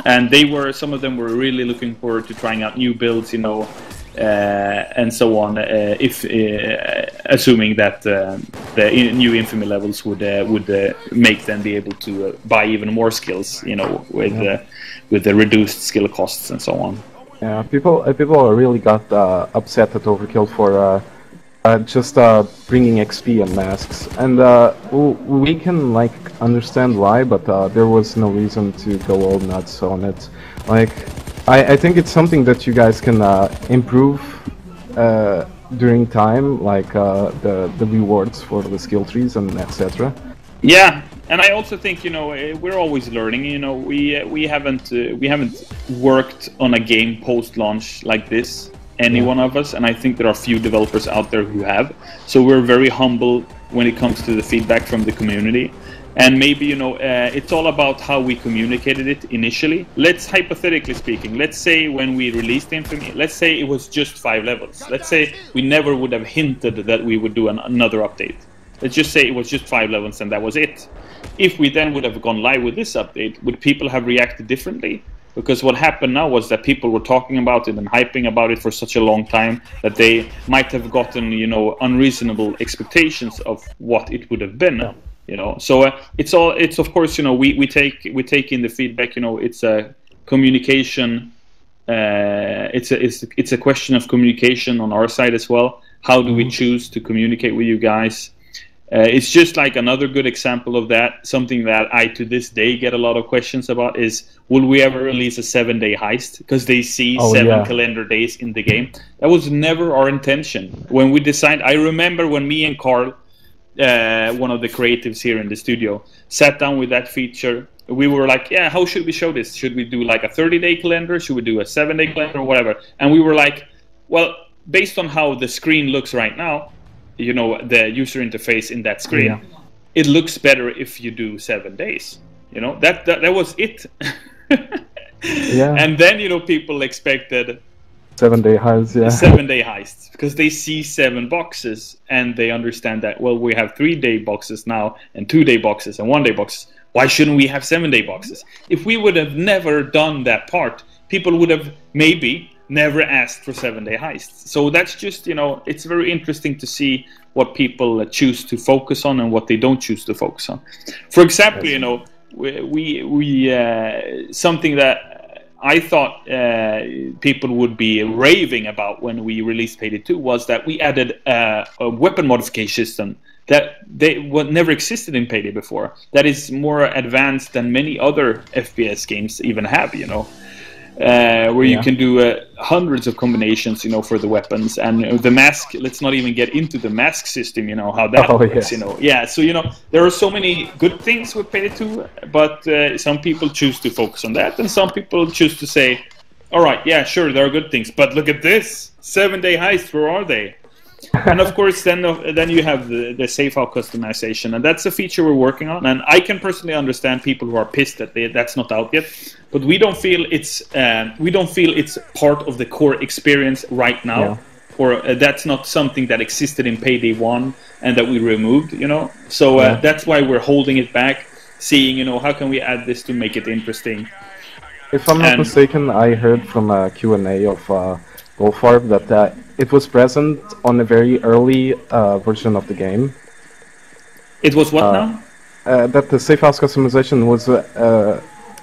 And some of them were really looking forward to trying out new builds, you know, and so on, assuming that the new Infamy levels would make them be able to buy even more skills, you know, with the reduced skill costs and so on. Yeah, people really got upset at Overkill for just bringing XP and masks, and we can like understand why, but there was no reason to go all nuts on it. Like, I think it's something that you guys can improve during time, like the rewards for the skill trees and etc. Yeah, and I also think, you know, we're always learning. You know, we haven't worked on a game post-launch like this, any one of us, and I think there are few developers out there who have. So we're very humble when it comes to the feedback from the community. And maybe, you know, it's all about how we communicated it initially. Let's, hypothetically speaking, let's say when we released Infamy, let's say it was just 5 levels. Let's say we never would have hinted that we would do another update. Let's just say it was just 5 levels and that was it. If we then would have gone live with this update, would people have reacted differently? Because what happened now was that people were talking about it and hyping about it for such a long time that they might have gotten, you know, unreasonable expectations of what it would have been. You know, so it's of course, you know, we take in the feedback. You know, it's a communication. It's a question of communication on our side as well. How do we choose to communicate with you guys? It's just like another good example of that. Something that I to this day get a lot of questions about is, will we ever release a 7-day heist? Because they see 7 calendar days in the game. That was never our intention when we designed. I remember when me and Carl, one of the creatives here in the studio, sat down with that feature. We were like, yeah, how should we show this? Should we do like a 30-day calendar? Should we do a 7-day calendar or whatever? And we were like, well, based on how the screen looks right now, you know, the user interface in that screen, it looks better if you do 7 days. You know, that was it. And then, you know, people expected 7-day heists, 7-day heists, because they see 7 boxes and they understand that, well, we have 3-day boxes now and 2-day boxes and 1-day boxes. Why shouldn't we have 7-day boxes? If we would have never done that part, people would have maybe never asked for 7-day heists. So that's just, you know, it's very interesting to see what people choose to focus on and what they don't choose to focus on. For example, you know, we something that I thought people would be raving about when we released Payday 2 was that we added a weapon modification system that never existed in Payday before. That is more advanced than many other FPS games even have, you know. Where you can do hundreds of combinations, you know, for the weapons, and the mask. Let's not even get into the mask system, you know, how that works, you know. Yeah, so, you know, there are so many good things with Payday 2, but some people choose to focus on that, and some people choose to say, all right, yeah, sure, there are good things, but look at this 7-day heist, where are they? And of course, then you have the safe house customization, and that's a feature we're working on. And I can personally understand people who are pissed that that's not out yet, but we don't feel it's part of the core experience right now, or that's not something that existed in Payday 1 and that we removed, you know. So that's why we're holding it back, seeing, you know, how can we add this to make it interesting. If I'm not mistaken, I heard from a Q&A of Goldfarb that it was present on a very early version of the game. It was what now? That the safe house customization was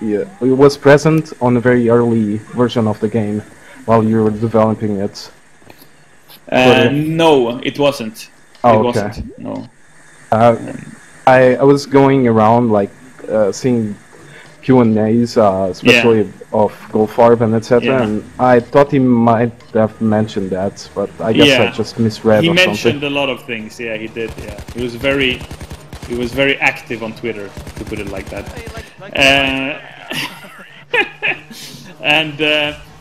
it was present on a very early version of the game while you were developing it. No, it wasn't. Oh, it okay. wasn't. No. I was going around like seeing Q&As, especially of Goldfarb and etc. And I thought he might have mentioned that, but I guess I just misread. He or mentioned something. a lot of things. Yeah, he did. Yeah, he was very active on Twitter, to put it like that. And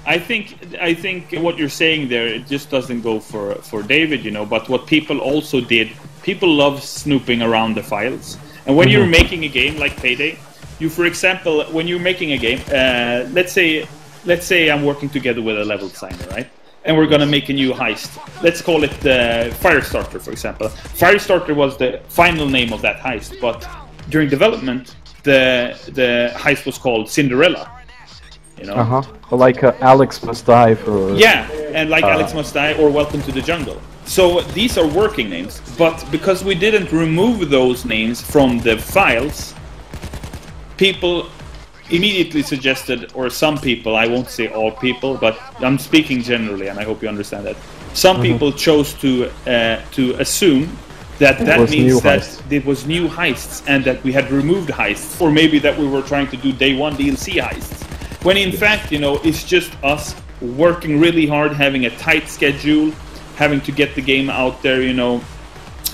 I think what you're saying there, it just doesn't go for David, you know. But what people also did, people love snooping around the files. And when you're making a game like Payday, you, for example, when you're making a game, let's say I'm working together with a level designer, right? And we're gonna make a new heist. Let's call it Firestarter, for example. Firestarter was the final name of that heist, but during development, the heist was called Cinderella. You know? Like Alex Must Die for... Yeah, and like Alex Must Die or Welcome to the Jungle. So these are working names, but because we didn't remove those names from the files, people immediately suggested, or some people, I won't say all people, but I'm speaking generally, and I hope you understand that. Some people chose to assume that means that it was new heists and that we had removed heists, or maybe that we were trying to do day 1 DLC heists. When in fact, you know, it's just us working really hard, having a tight schedule, having to get the game out there, you know,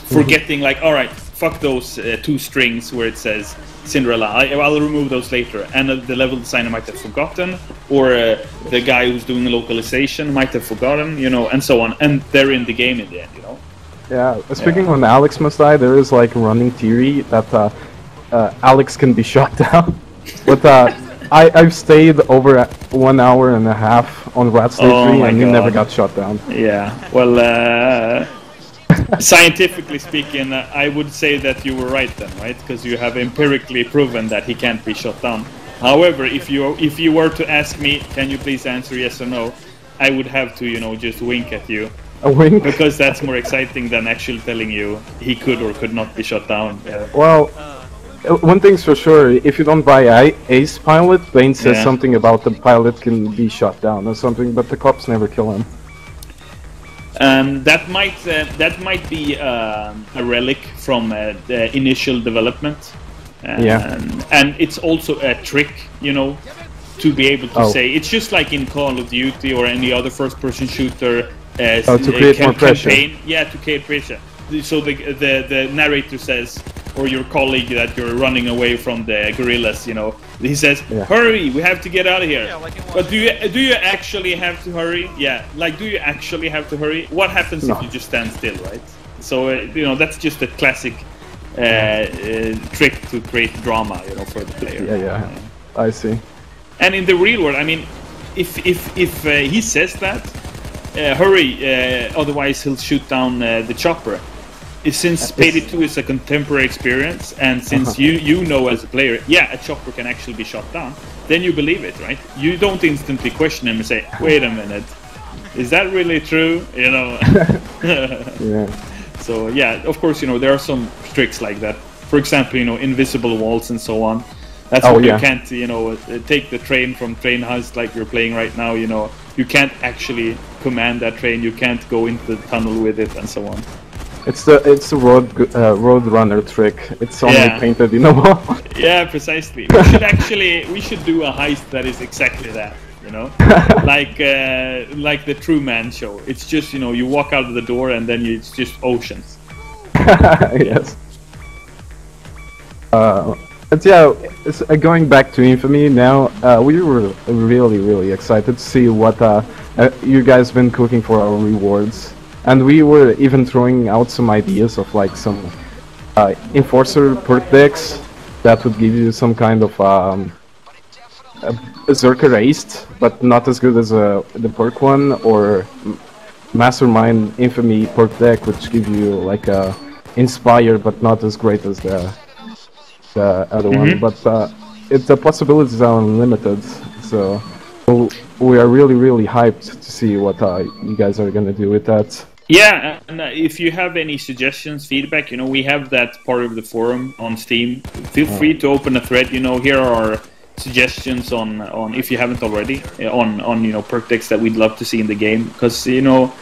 forgetting like, all right, fuck those 2 strings where it says Cinderella, I'll remove those later, and the level designer might have forgotten, or the guy who's doing the localization might have forgotten, you know, and so on, and they're in the game in the end, you know. Yeah, speaking when Alex must die, there is like a running theory that Alex can be shot down, but I've stayed over 1 hour and a half on Rat State 3 and he never got shot down. Yeah, well, scientifically speaking, I would say that you were right then, right? Because you have empirically proven that he can't be shot down. However, if you were to ask me, can you please answer yes or no, I would have to, you know, just wink at you. A wink? Because that's more exciting than actually telling you he could or could not be shot down. Yeah. Well, one thing's for sure, if you don't buy Ace Pilot, Bane says something about the pilot can be shot down or something, but the cops never kill him. That might be a relic from the initial development, and it's also a trick, you know, to be able to say. It's just like in Call of Duty or any other first-person shooter. To create more pressure. Yeah, to create pressure. So the narrator says, or your colleague that you're running away from the guerrillas, you know, he says, hurry, we have to get out of here. Yeah, like but do you actually have to hurry? Yeah, like, do you actually have to hurry? What happens if you just stand still, right? So you know, that's just a classic trick to create drama, you know, for the player. Yeah, I see. And in the real world, I mean, if he says that, hurry, otherwise he'll shoot down the chopper. Since Payday 2 is a contemporary experience, and since you know as a player, yeah, a chopper can actually be shot down, then you believe it, right? You don't instantly question him and say, wait a minute, is that really true? You know? Yeah. So yeah, of course, you know, there are some tricks like that. For example, you know, invisible walls and so on. That's why you can't, you know, take the train from Train House like you're playing right now, you know. You can't actually command that train, you can't go into the tunnel with it and so on. It's the road runner trick. It's only painted in a wall. Yeah, precisely. We should do a heist that is exactly that, you know, like the Truman Show. It's just, you know, you walk out of the door and then it's just oceans. Yes. But yeah, going back to Infamy now, we were really excited to see what you guys been cooking for our rewards. And we were even throwing out some ideas of like some Enforcer perk decks that would give you some kind of Berserker Aced, but not as good as the perk one, or Mastermind Infamy perk deck, which give you like a Inspire, but not as great as the other one. But the possibilities are unlimited, so we are really hyped to see what you guys are gonna do with that. Yeah, and if you have any suggestions, feedback, you know, we have that part of the forum on Steam. Feel free to open a thread. You know, here are our suggestions on if you haven't already on you know, perk decks that we'd love to see in the game. Because, you know,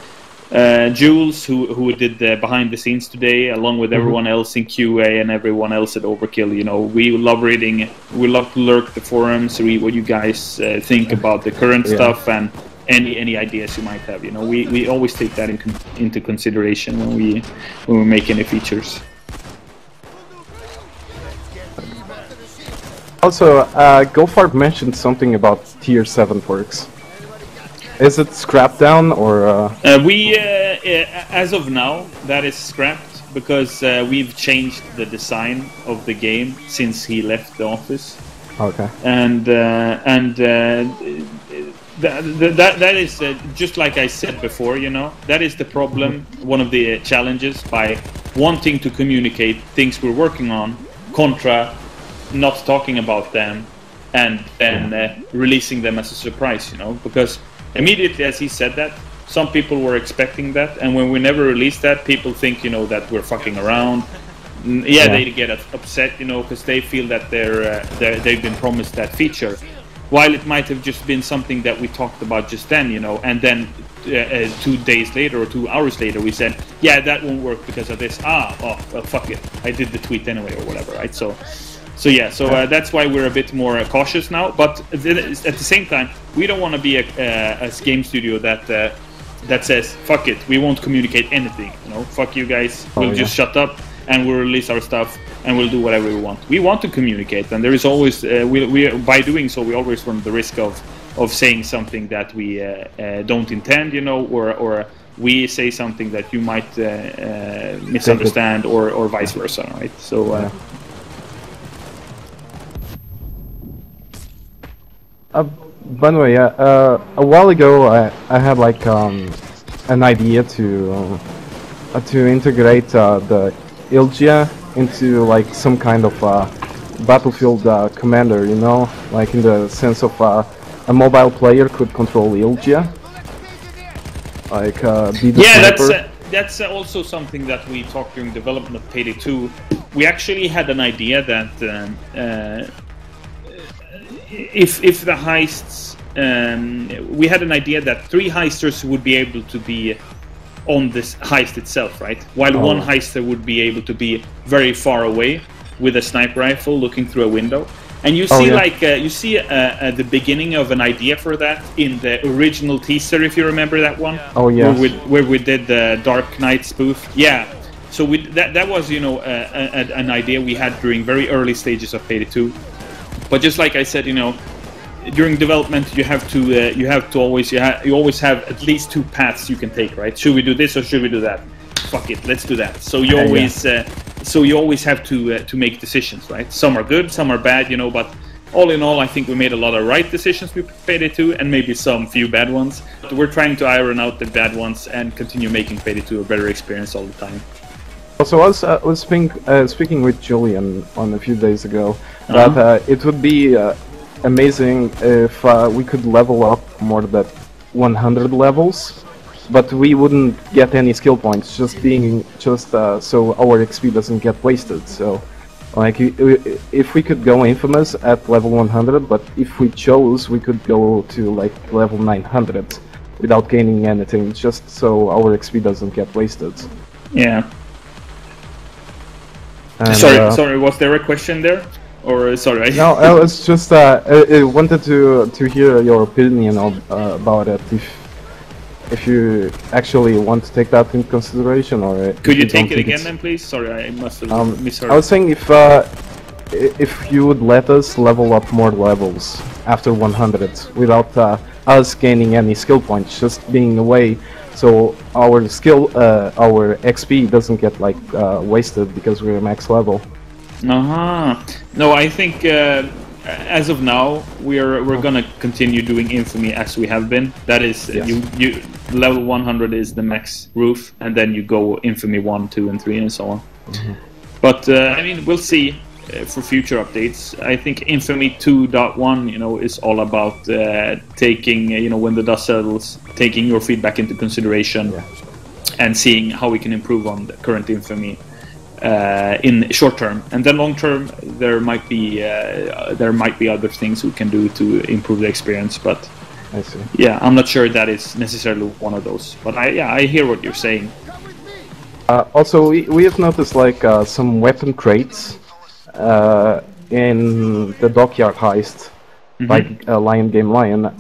Jules, who did the behind the scenes today, along with everyone else in QA and everyone else at Overkill, you know, we love reading. We love to lurk the forums, read what you guys think about the current stuff and any ideas you might have. You know, we always take that into consideration when we make any features. Also, Goldfarb mentioned something about tier 7 perks. Is it scrapped down or? As of now, that is scrapped because we've changed the design of the game since he left the office. Okay. And that is just like I said before, you know, that is the problem, one of the challenges, by wanting to communicate things we're working on, contra not talking about them and then releasing them as a surprise, you know, because immediately as he said that, some people were expecting that, and when we never release that, people think, you know, that we're fucking around. They get upset, you know, because they feel that they've been promised that feature, while it might have just been something that we talked about just then, you know, and then 2 days later or 2 hours later we said, yeah, that won't work because of this. Well, fuck it, I did the tweet anyway or whatever, right? So that's why we're a bit more cautious now. But at the same time, we don't want to be a game studio that that says, "Fuck it, we won't communicate anything. You know, fuck you guys. We'll just shut up and we'll release our stuff and we'll do whatever we want." We want to communicate, and there is always we by doing so we always run the risk of saying something that we don't intend, you know, or we say something that you might misunderstand, or vice versa, right? So. By the way, a while ago I had like an idea to integrate the Ilgia into like some kind of battlefield commander, you know, like in the sense of a mobile player could control Ilgia, like be the sniper. That's also something that we talked during development of Payday 2. We actually had an idea that if the heists, we had an idea that 3 heisters would be able to be on this heist itself, right? While one heister would be able to be very far away with a sniper rifle looking through a window. And you see, the beginning of an idea for that in the original teaser, if you remember that one. Yeah. Oh yeah. Where we did the Dark Knight spoof. Yeah. So that was, you know, an idea we had during very early stages of Payday 2. But just like I said, you know, during development you have to always you always have at least 2 paths you can take, right? Should we do this or should we do that? Fuck it, let's do that. So you always have to make decisions, right? Some are good, some are bad, you know. But all in all, I think we made a lot of right decisions with Payday 2, and maybe some few bad ones. But we're trying to iron out the bad ones and continue making Payday 2 a better experience all the time. Also, I was speaking with Julian on a few days ago that it would be amazing if we could level up more than 100 levels, but we wouldn't get any skill points, so our XP doesn't get wasted. So, like, if we could go Infamous at level 100, but if we chose, we could go to like level 900 without gaining anything, just so our XP doesn't get wasted. Yeah. And, sorry, was there a question there? Or sorry? No, I was just I wanted to hear your opinion about it. If you actually want to take that into consideration, or could you take it again then, please? Sorry, I must have misheard. I was saying if you would let us level up more levels after 100 without us gaining any skill points, just being away, so our XP doesn't get like wasted because we're max level. No, I think as of now we're gonna continue doing Infamy as we have been. That is, you level 100 is the max roof, and then you go Infamy 1, 2, and 3, and so on. But I mean, we'll see for future updates. I think Infamy 2.1, you know, is all about taking, you know, when the dust settles, taking your feedback into consideration and seeing how we can improve on the current Infamy. In short term, and then long term, there might be other things we can do to improve the experience. But I see. Yeah, I'm not sure that is necessarily one of those. But I hear what you're saying. Also, we have noticed like some weapon crates in the dockyard heist, like Lion Game Lion.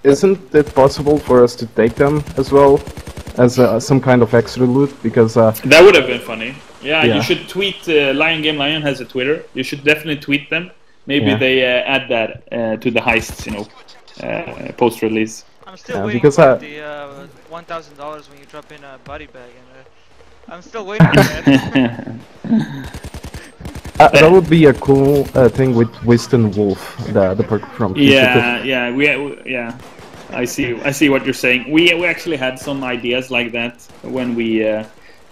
Isn't it possible for us to take them as well? As some kind of extra loot, because that would have been funny. Yeah, you should tweet. Lion Game Lion has a Twitter. You should definitely tweet them. Maybe they add that to the heists, you know, post release. I'm still waiting for the $1,000 when you drop in a body bag, and I'm still waiting for that. That would be a cool thing with Winston Wolf, the perk from. Yeah. I see what you're saying. We actually had some ideas like that when we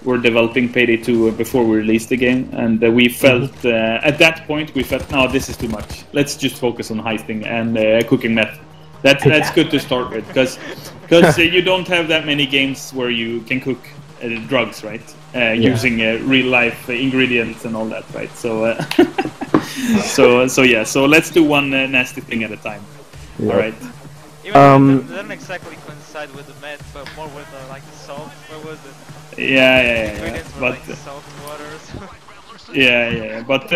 were developing Payday 2 before we released the game, and we felt at that point no, this is too much. Let's just focus on heisting and cooking meth. That's good to start with, because you don't have that many games where you can cook drugs, right? Using real life ingredients and all that, right? So so let's do one nasty thing at a time. All right. Even they don't exactly coincide with the meth, but more with like the salt. What was it? Yeah. But like salt and water or something. Yeah. But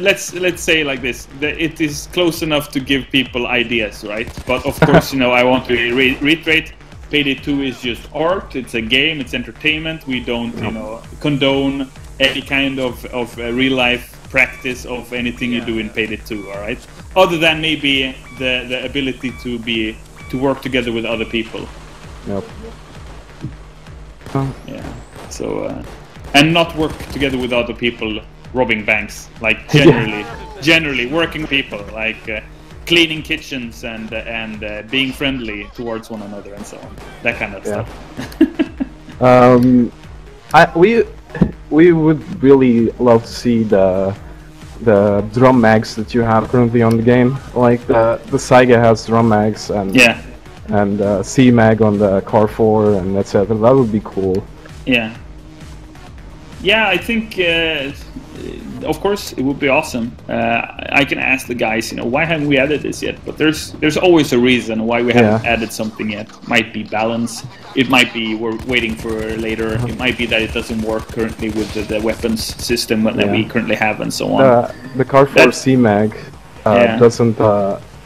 let's say like this: it is close enough to give people ideas, right? But of course, I want to reiterate: Payday 2 is just art. It's a game. It's entertainment. We don't, condone any kind of real life practice of anything you do in Payday 2. All right, other than maybe the ability to work together with other people. Yep. Yeah. So. And not work together with other people robbing banks, like generally working people, like cleaning kitchens and being friendly towards one another and so on, that kind of stuff. We would really love to see the drum mags that you have currently on the game, like the Saiga has drum mags and C mag on the Car 4 and etc. That would be cool. Yeah, I think, of course, it would be awesome. I can ask the guys, why haven't we added this yet? But there's always a reason why we haven't added something yet. Might be balance. It might be we're waiting for later. It might be that it doesn't work currently with the weapons system that we currently have and so on. The Car 4 C mag doesn't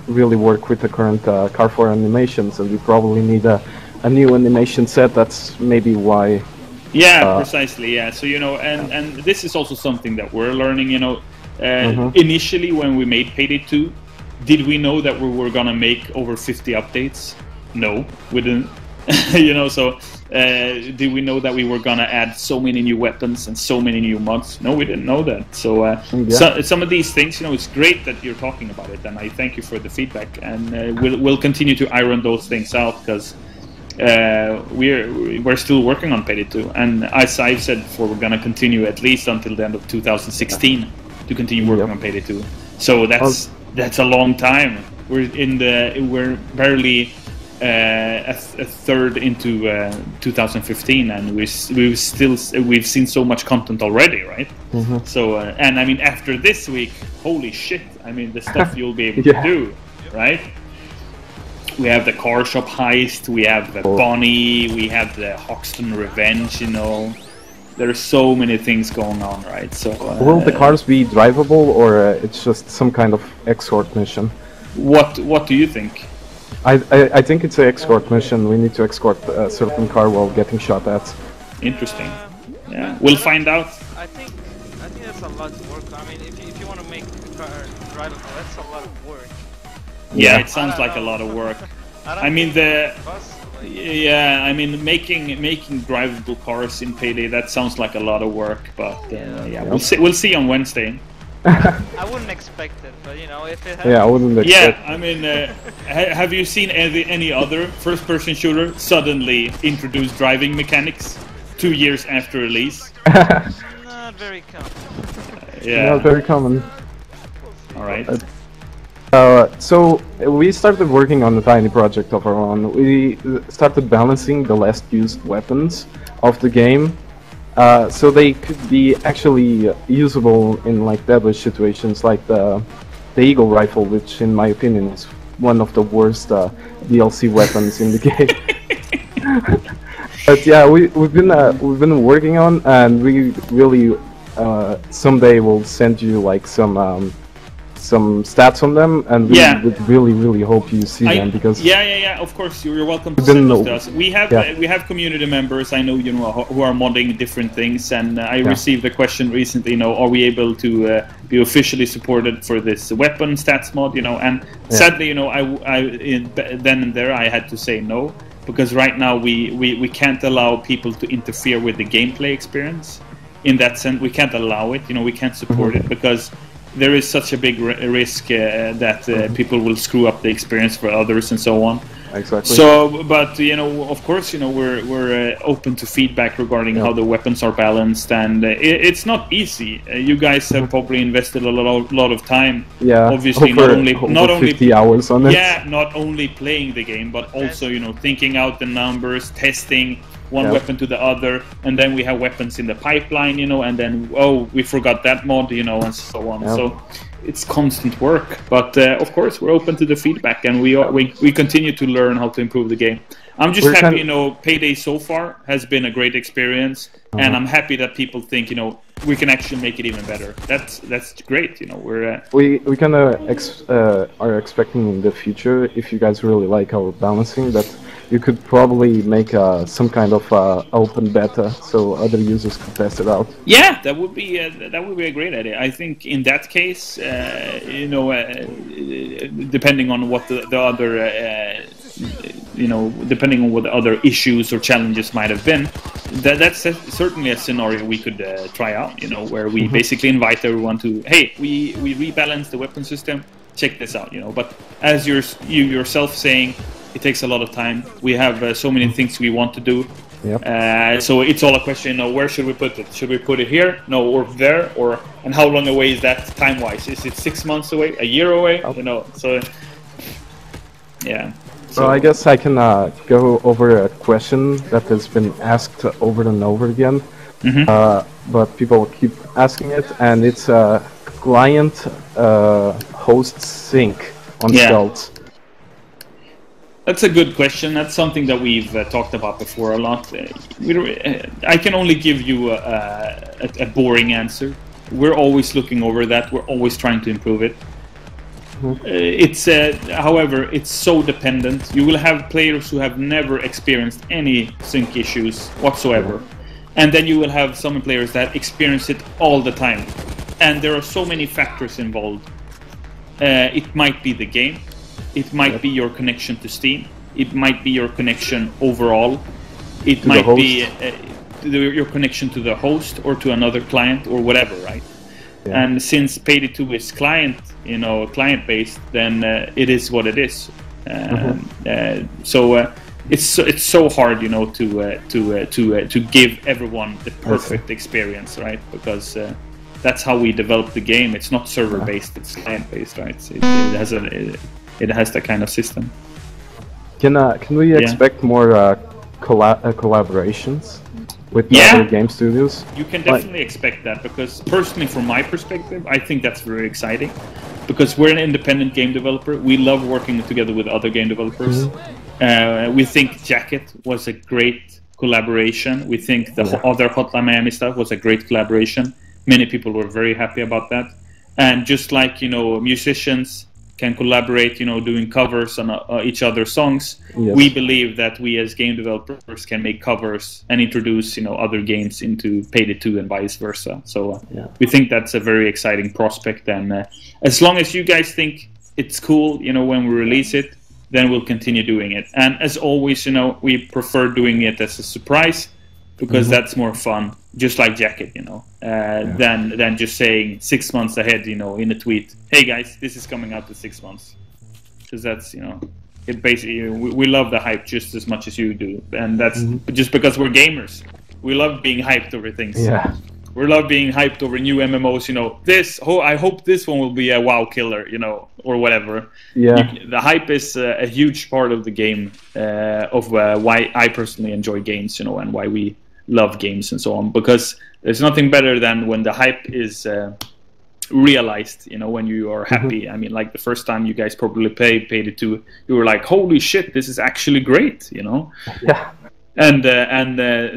really work with the current Car 4 animations, and we probably need a new animation set. That's maybe why. Yeah, precisely. Yeah, so and this is also something that we're learning. Initially, when we made Payday 2, did we know that we were gonna make over 50 updates? No, we didn't. So did we know that we were gonna add so many new weapons and so many new mods? No, we didn't know that. So, some of these things, it's great that you're talking about it, and I thank you for the feedback. And we'll continue to iron those things out because. We're still working on Payday 2, and as I've said before, we're gonna continue at least until the end of 2016 to continue working on Payday 2. So that's a long time. We're barely a third into 2015, and we've seen so much content already, right? So and I mean after this week, holy shit! I mean the stuff you'll be able to do, right? We have the car shop heist, we have the Bonnie, we have the Hoxton Revenge, There's so many things going on, right? So will the cars be drivable, or it's just some kind of escort mission? What do you think? I think it's an escort mission. We need to escort a certain car while getting shot at. Interesting. Yeah, we'll find out. I think that's a lot of work. I mean, if you want to make the car drivable, that's a lot of work. Yeah, it sounds like a lot of work. I mean making drivable cars in Payday, that sounds like a lot of work. But we'll see on Wednesday. I wouldn't expect it, but if it happens. I wouldn't expect. Yeah, I mean, have you seen any other first-person shooter suddenly introduce driving mechanics 2 years after release? Not very common. Not very common. All right. So we started working on a tiny project of our own. We started balancing the last used weapons of the game, so they could be actually usable in like deadly situations, like the Eagle Rifle, which in my opinion is one of the worst DLC weapons in the game. But yeah, we've been working on, and we really someday we'll send you like some stats on them, and we would really hope you see them, because of course you're welcome to send those to us. We have community members I know who are modding different things, and I received a question recently, are we able to be officially supported for this weapon stats mod, and sadly, then and there I had to say no, because right now we can't allow people to interfere with the gameplay experience. In that sense, we can't allow it, we can't support it, because there is such a big risk that people will screw up the experience for others and so on. Exactly. So, but of course, we're open to feedback regarding how the weapons are balanced, and it's not easy. You guys have probably invested a lot of time. Yeah. Obviously, not only 50 hours on it. Yeah, not only playing the game, but also thinking out the numbers, testing one weapon to the other, and then we have weapons in the pipeline, and then we forgot that mod, and so on. So it's constant work, but of course we're open to the feedback, and we continue to learn how to improve the game. I'm just happy, Payday so far has been a great experience, and I'm happy that people think, we can actually make it even better. That's great. You know, we're we kind of are expecting in the future, if you guys really like our balancing, that you could probably make some kind of open beta so other users could test it out. Yeah, that would be a great idea. I think in that case, you know, depending on what the other, you know, depending on what the other issues or challenges might have been, that's certainly a scenario we could try out. You know, where we basically invite everyone to, hey, we rebalance the weapon system. Check this out. You know, but as you yourself saying, it takes a lot of time. We have so many things we want to do. Yep. So it's all a question, you know, where should we put it? Should we put it here? No, or there? Or and how long away is that time-wise? Is it 6 months away? A year away? You know, so yeah. So I guess I can go over a question that has been asked over and over again, but people keep asking it, and it's client host sync on Stealth. That's a good question. That's something that we've talked about before a lot. I can only give you a boring answer. We're always looking over that. We're always trying to improve it. It's, however, it's so dependent. You will have players who have never experienced any sync issues whatsoever, and then you will have some players that experience it all the time. And there are so many factors involved. It might be the game. It might be your connection to Steam. It might be your connection overall. It might be your connection to the host or to another client or whatever, right? Yeah. And since Payday 2 is client, you know, client-based, then it is what it is. So it's so hard, you know, to give everyone the perfect experience, right? Because that's how we develop the game. It's not server-based; it's client-based, right? It has that kind of system. Can we expect more collaborations with other game studios? You can definitely expect that, because personally, from my perspective, I think that's very exciting. Because we're an independent game developer, we love working together with other game developers. We think Jacket was a great collaboration. We think the other Hotline Miami stuff was a great collaboration. Many people were very happy about that. And just like, you know, musicians can collaborate, you know, doing covers on each other's songs. We believe that we as game developers can make covers and introduce, you know, other games into Payday 2 and vice versa. So we think that's a very exciting prospect. And as long as you guys think it's cool, you know, when we release it, then we'll continue doing it. And as always, you know, we prefer doing it as a surprise, because that's more fun, just like Jacket, you know, than just saying 6 months ahead, you know, in a tweet, hey guys, this is coming out in 6 months. Because that's, you know, it basically, we love the hype just as much as you do. And that's just because we're gamers. We love being hyped over things. We love being hyped over new MMOs, you know, I hope this one will be a WoW killer, you know, or whatever. The hype is a huge part of the game, of why I personally enjoy games, you know, and why we love games and so on, because there's nothing better than when the hype is realized, you know, when you are happy. I mean, like the first time you guys probably played Payday 2, you were like, holy shit, this is actually great, you know. And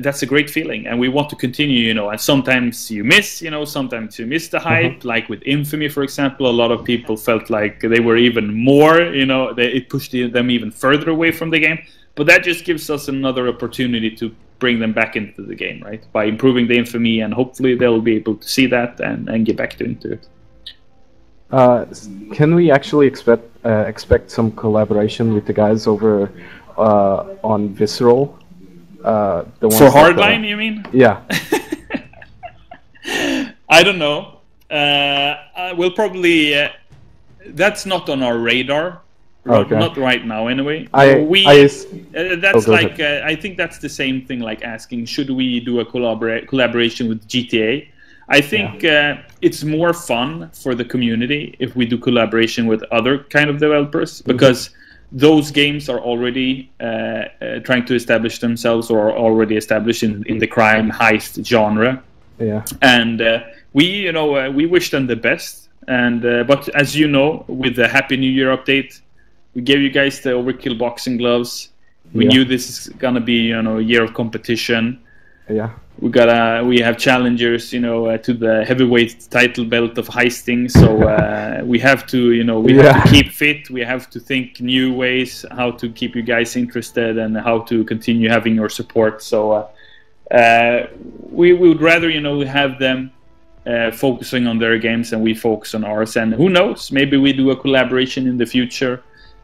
that's a great feeling, and we want to continue, you know. And sometimes you miss, you know, sometimes you miss the hype. Like with Infamy, for example, a lot of people felt like they were even more, you know, it pushed them even further away from the game. But that just gives us another opportunity to bring them back into the game, right? By improving the Infamy, and hopefully they'll be able to see that and get back into it. Can we actually expect some collaboration with the guys over on Visceral? The ones for Hardline, you mean? Yeah. I don't know. We'll probably... that's not on our radar. Not right now, anyway. That's like I think that's the same thing like asking, should we do a collaboration with GTA? I think it's more fun for the community if we do collaboration with other kind of developers, because those games are already trying to establish themselves, or are already established in the crime heist genre. And we wish them the best. And but as you know, with the Happy New Year update, we gave you guys the Overkill boxing gloves. We knew this is gonna be, you know, a year of competition. Yeah. We have challengers, you know, to the heavyweight title belt of heisting. So we have to, you know, we have to keep fit. We have to think new ways how to keep you guys interested and how to continue having your support. So we would rather, you know, have them focusing on their games and we focus on ours. And who knows, maybe we do a collaboration in the future.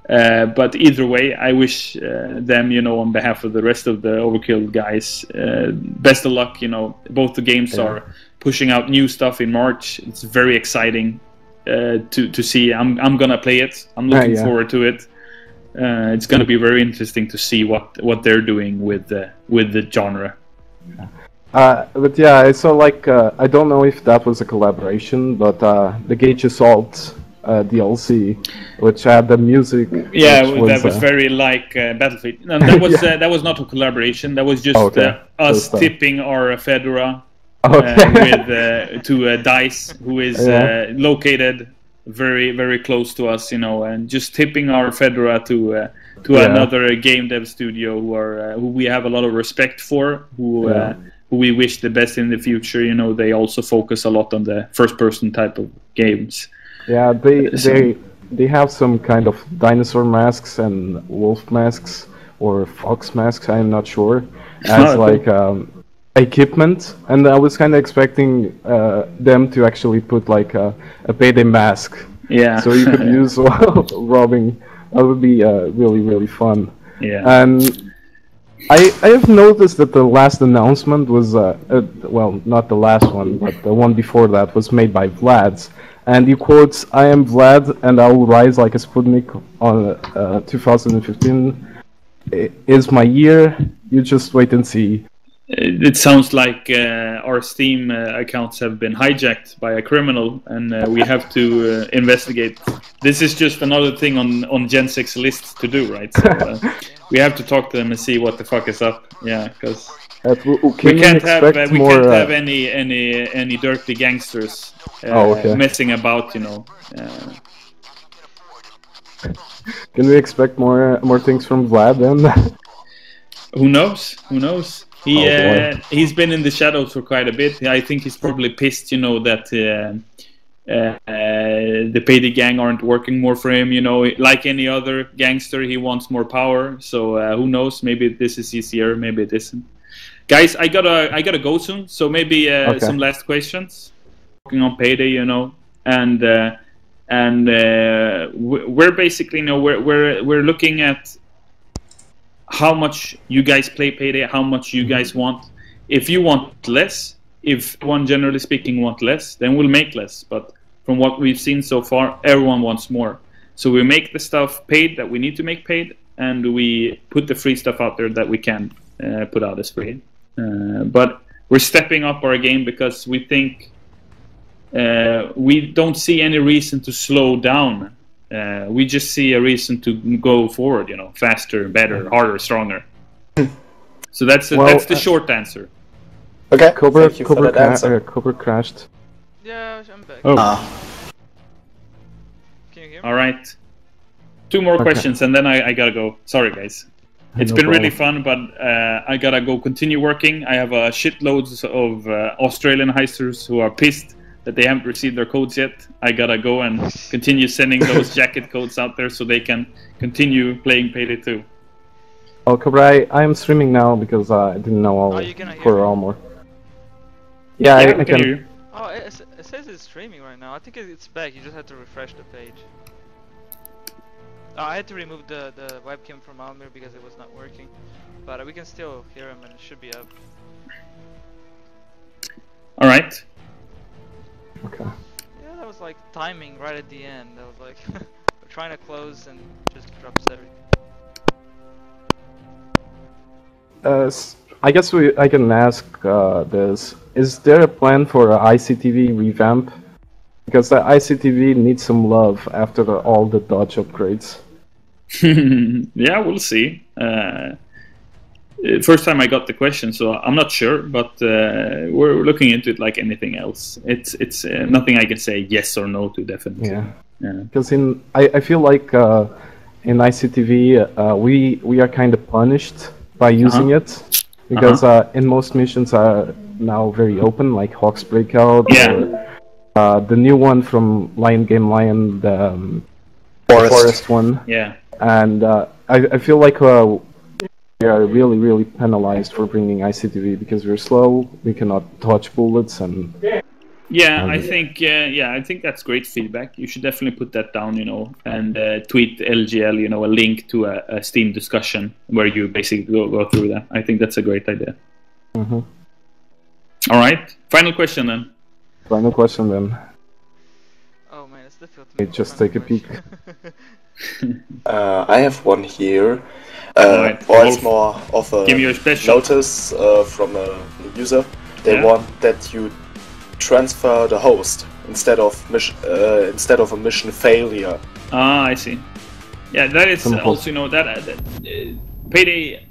But either way, I wish them, you know, on behalf of the rest of the Overkill guys, best of luck. You know, both the games are pushing out new stuff in March. It's very exciting to see. I'm gonna play it. I'm looking forward to it. It's gonna be very interesting to see what they're doing with the genre. But yeah, I saw like I don't know if that was a collaboration, but the Gage Assault DLC, which had the music. Yeah, that was very like Battlefield. No, that was that was not a collaboration. That was just us tipping our Fedora with to Dice, who is located very close to us, you know, and just tipping our Fedora to another game dev studio who we have a lot of respect for, who we wish the best in the future. You know, they also focus a lot on the first-person type of games. Yeah, they have some kind of dinosaur masks and wolf masks or fox masks. I'm not sure. As like equipment, and I was kind of expecting them to actually put like a Payday mask. Yeah. So you could use while robbing. That would be really fun. Yeah. And I have noticed that the last announcement was well, not the last one, but the one before that was made by Vlad's. And he quotes, "I am Vlad, and I will rise like a Sputnik on 2015 is my year. You just wait and see." It sounds like our Steam accounts have been hijacked by a criminal, and we have to investigate. This is just another thing on Gen 6 lists to do, right? So we have to talk to them and see what the fuck is up. Yeah, because we can't have any dirty gangsters messing about, you know. Can we expect more things from Vlad then? Who knows? Who knows? He's been in the shadows for quite a bit. I think he's probably pissed, you know, that the Payday gang aren't working more for him. You know, like any other gangster, he wants more power. So who knows? Maybe this is easier. Maybe it isn't. Guys, I gotta go soon. So maybe some last questions. Working on Payday, you know, and we're basically, you know, we're looking at how much you guys play Payday, how much you guys want. If you want less, if one generally speaking want less, then we'll make less. But from what we've seen so far, everyone wants more. So we make the stuff paid that we need to make paid, and we put the free stuff out there that we can put out as free. But we're stepping up our game because we think we don't see any reason to slow down. We just see a reason to go forward, you know, faster, better, harder, stronger. So that's the short answer. Okay, Cobra crashed. Yeah, I'm back. Can you hear me? All right. 2 more questions and then I gotta go. Sorry, guys. It's been really fun, but I gotta go continue working. I have shitloads of Australian heisters who are pissed that they haven't received their codes yet. I gotta go and continue sending those jacket codes out there so they can continue playing Payday 2. Oh, Cobra, I am streaming now because I didn't know all for Almir. Yeah, I can hear you. Oh, it says it's streaming right now. I think it's back. You just have to refresh the page. I had to remove the webcam from Almir because it was not working, but we can still hear him and it should be up. All right. Okay. Yeah, that was like timing right at the end. That was like we're trying to close and just drops everything. I guess I can ask this. Is there a plan for an ICTV revamp? Because the ICTV needs some love after all the Dodge upgrades. Yeah, we'll see. First time I got the question, so I'm not sure, but we're looking into it like anything else. It's nothing I can say yes or no to, definitely. Yeah. Because I feel like in ICTV we are kind of punished by using it. because in most missions are now very open, like Hawk's Breakout, or the new one from Lion Game Lion, the Forest one. Yeah. And I feel like we are really penalized for bringing ICTV because we're slow, we cannot dodge bullets, and I think I think that's great feedback. You should definitely put that down, you know, and tweet LGL, you know, a link to a Steam discussion where you basically go through that. I think that's a great idea. All right, final question then. Final question then. Oh man, it's difficult to Hey, just take a peek. I have one here. Right. Or it's more of a Give me your special notice from a user. They want that you transfer the host instead of a mission failure. Ah, I see. Yeah, that is also, you know, Payday.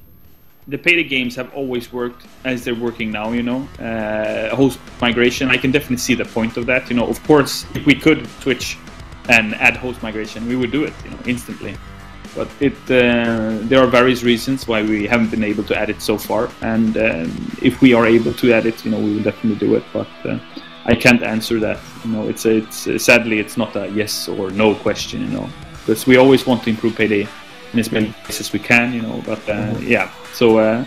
The Payday games have always worked as they're working now, you know. Host migration, I can definitely see the point of that. You know, of course, if we could switch and add host migration, we would do it, you know, instantly. But there are various reasons why we haven't been able to add it so far. And if we are able to add it, you know, we will definitely do it. But I can't answer that. You know, it's sadly it's not a yes or no question, you know, because we always want to improve Payday in as many ways as we can, you know. But yeah, so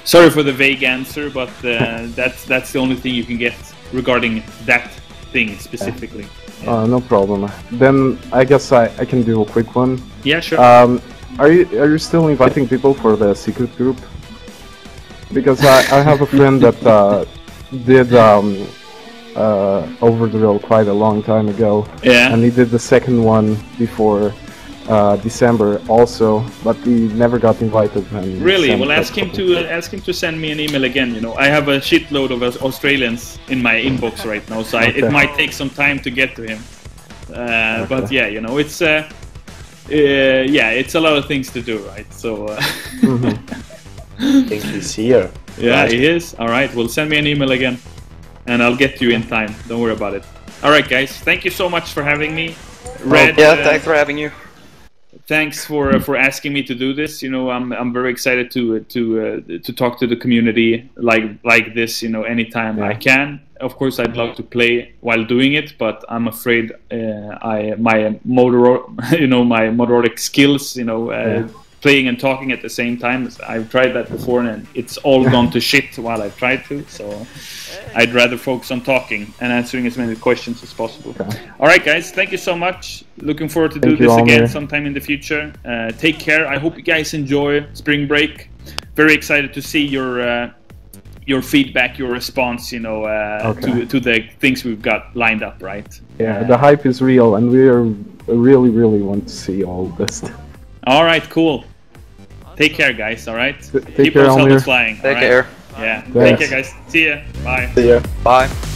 sorry for the vague answer, but that's the only thing you can get regarding that thing specifically. No problem. Then I guess I can do a quick one. Yeah, sure. Are you still inviting people for the secret group? Because I have a friend that did Overdrill quite a long time ago. Yeah. And he did the second one before December also, but he never got invited. And really? Well, ask him to send me an email again. You know, I have a shitload of Australians in my inbox right now, so it might take some time to get to him. But yeah, you know, it's it's a lot of things to do, right? So I think he's here. Yeah, he is. All right, well, send me an email again, and I'll get you in time. Don't worry about it. All right, guys, thank you so much for having me. Red, thanks for having you. Thanks for asking me to do this. You know, I'm very excited to talk to the community like this. You know, anytime I can. Of course, I'd love to play while doing it, but I'm afraid my motoric skills, you know, playing and talking at the same time. I've tried that before, and it's all gone to shit while I've tried to. So I'd rather focus on talking and answering as many questions as possible. All right, guys, thank you so much. Looking forward to do this again sometime in the future. Take care. I hope you guys enjoy spring break. Very excited to see your feedback, your response, you know, to the things we've got lined up, right? Yeah, the hype is real, and we really want to see all this. All right, cool. Take care, guys. All right. Keep those helmets flying. Take care. Yeah. Take care, guys. See ya. Bye. See ya. Bye.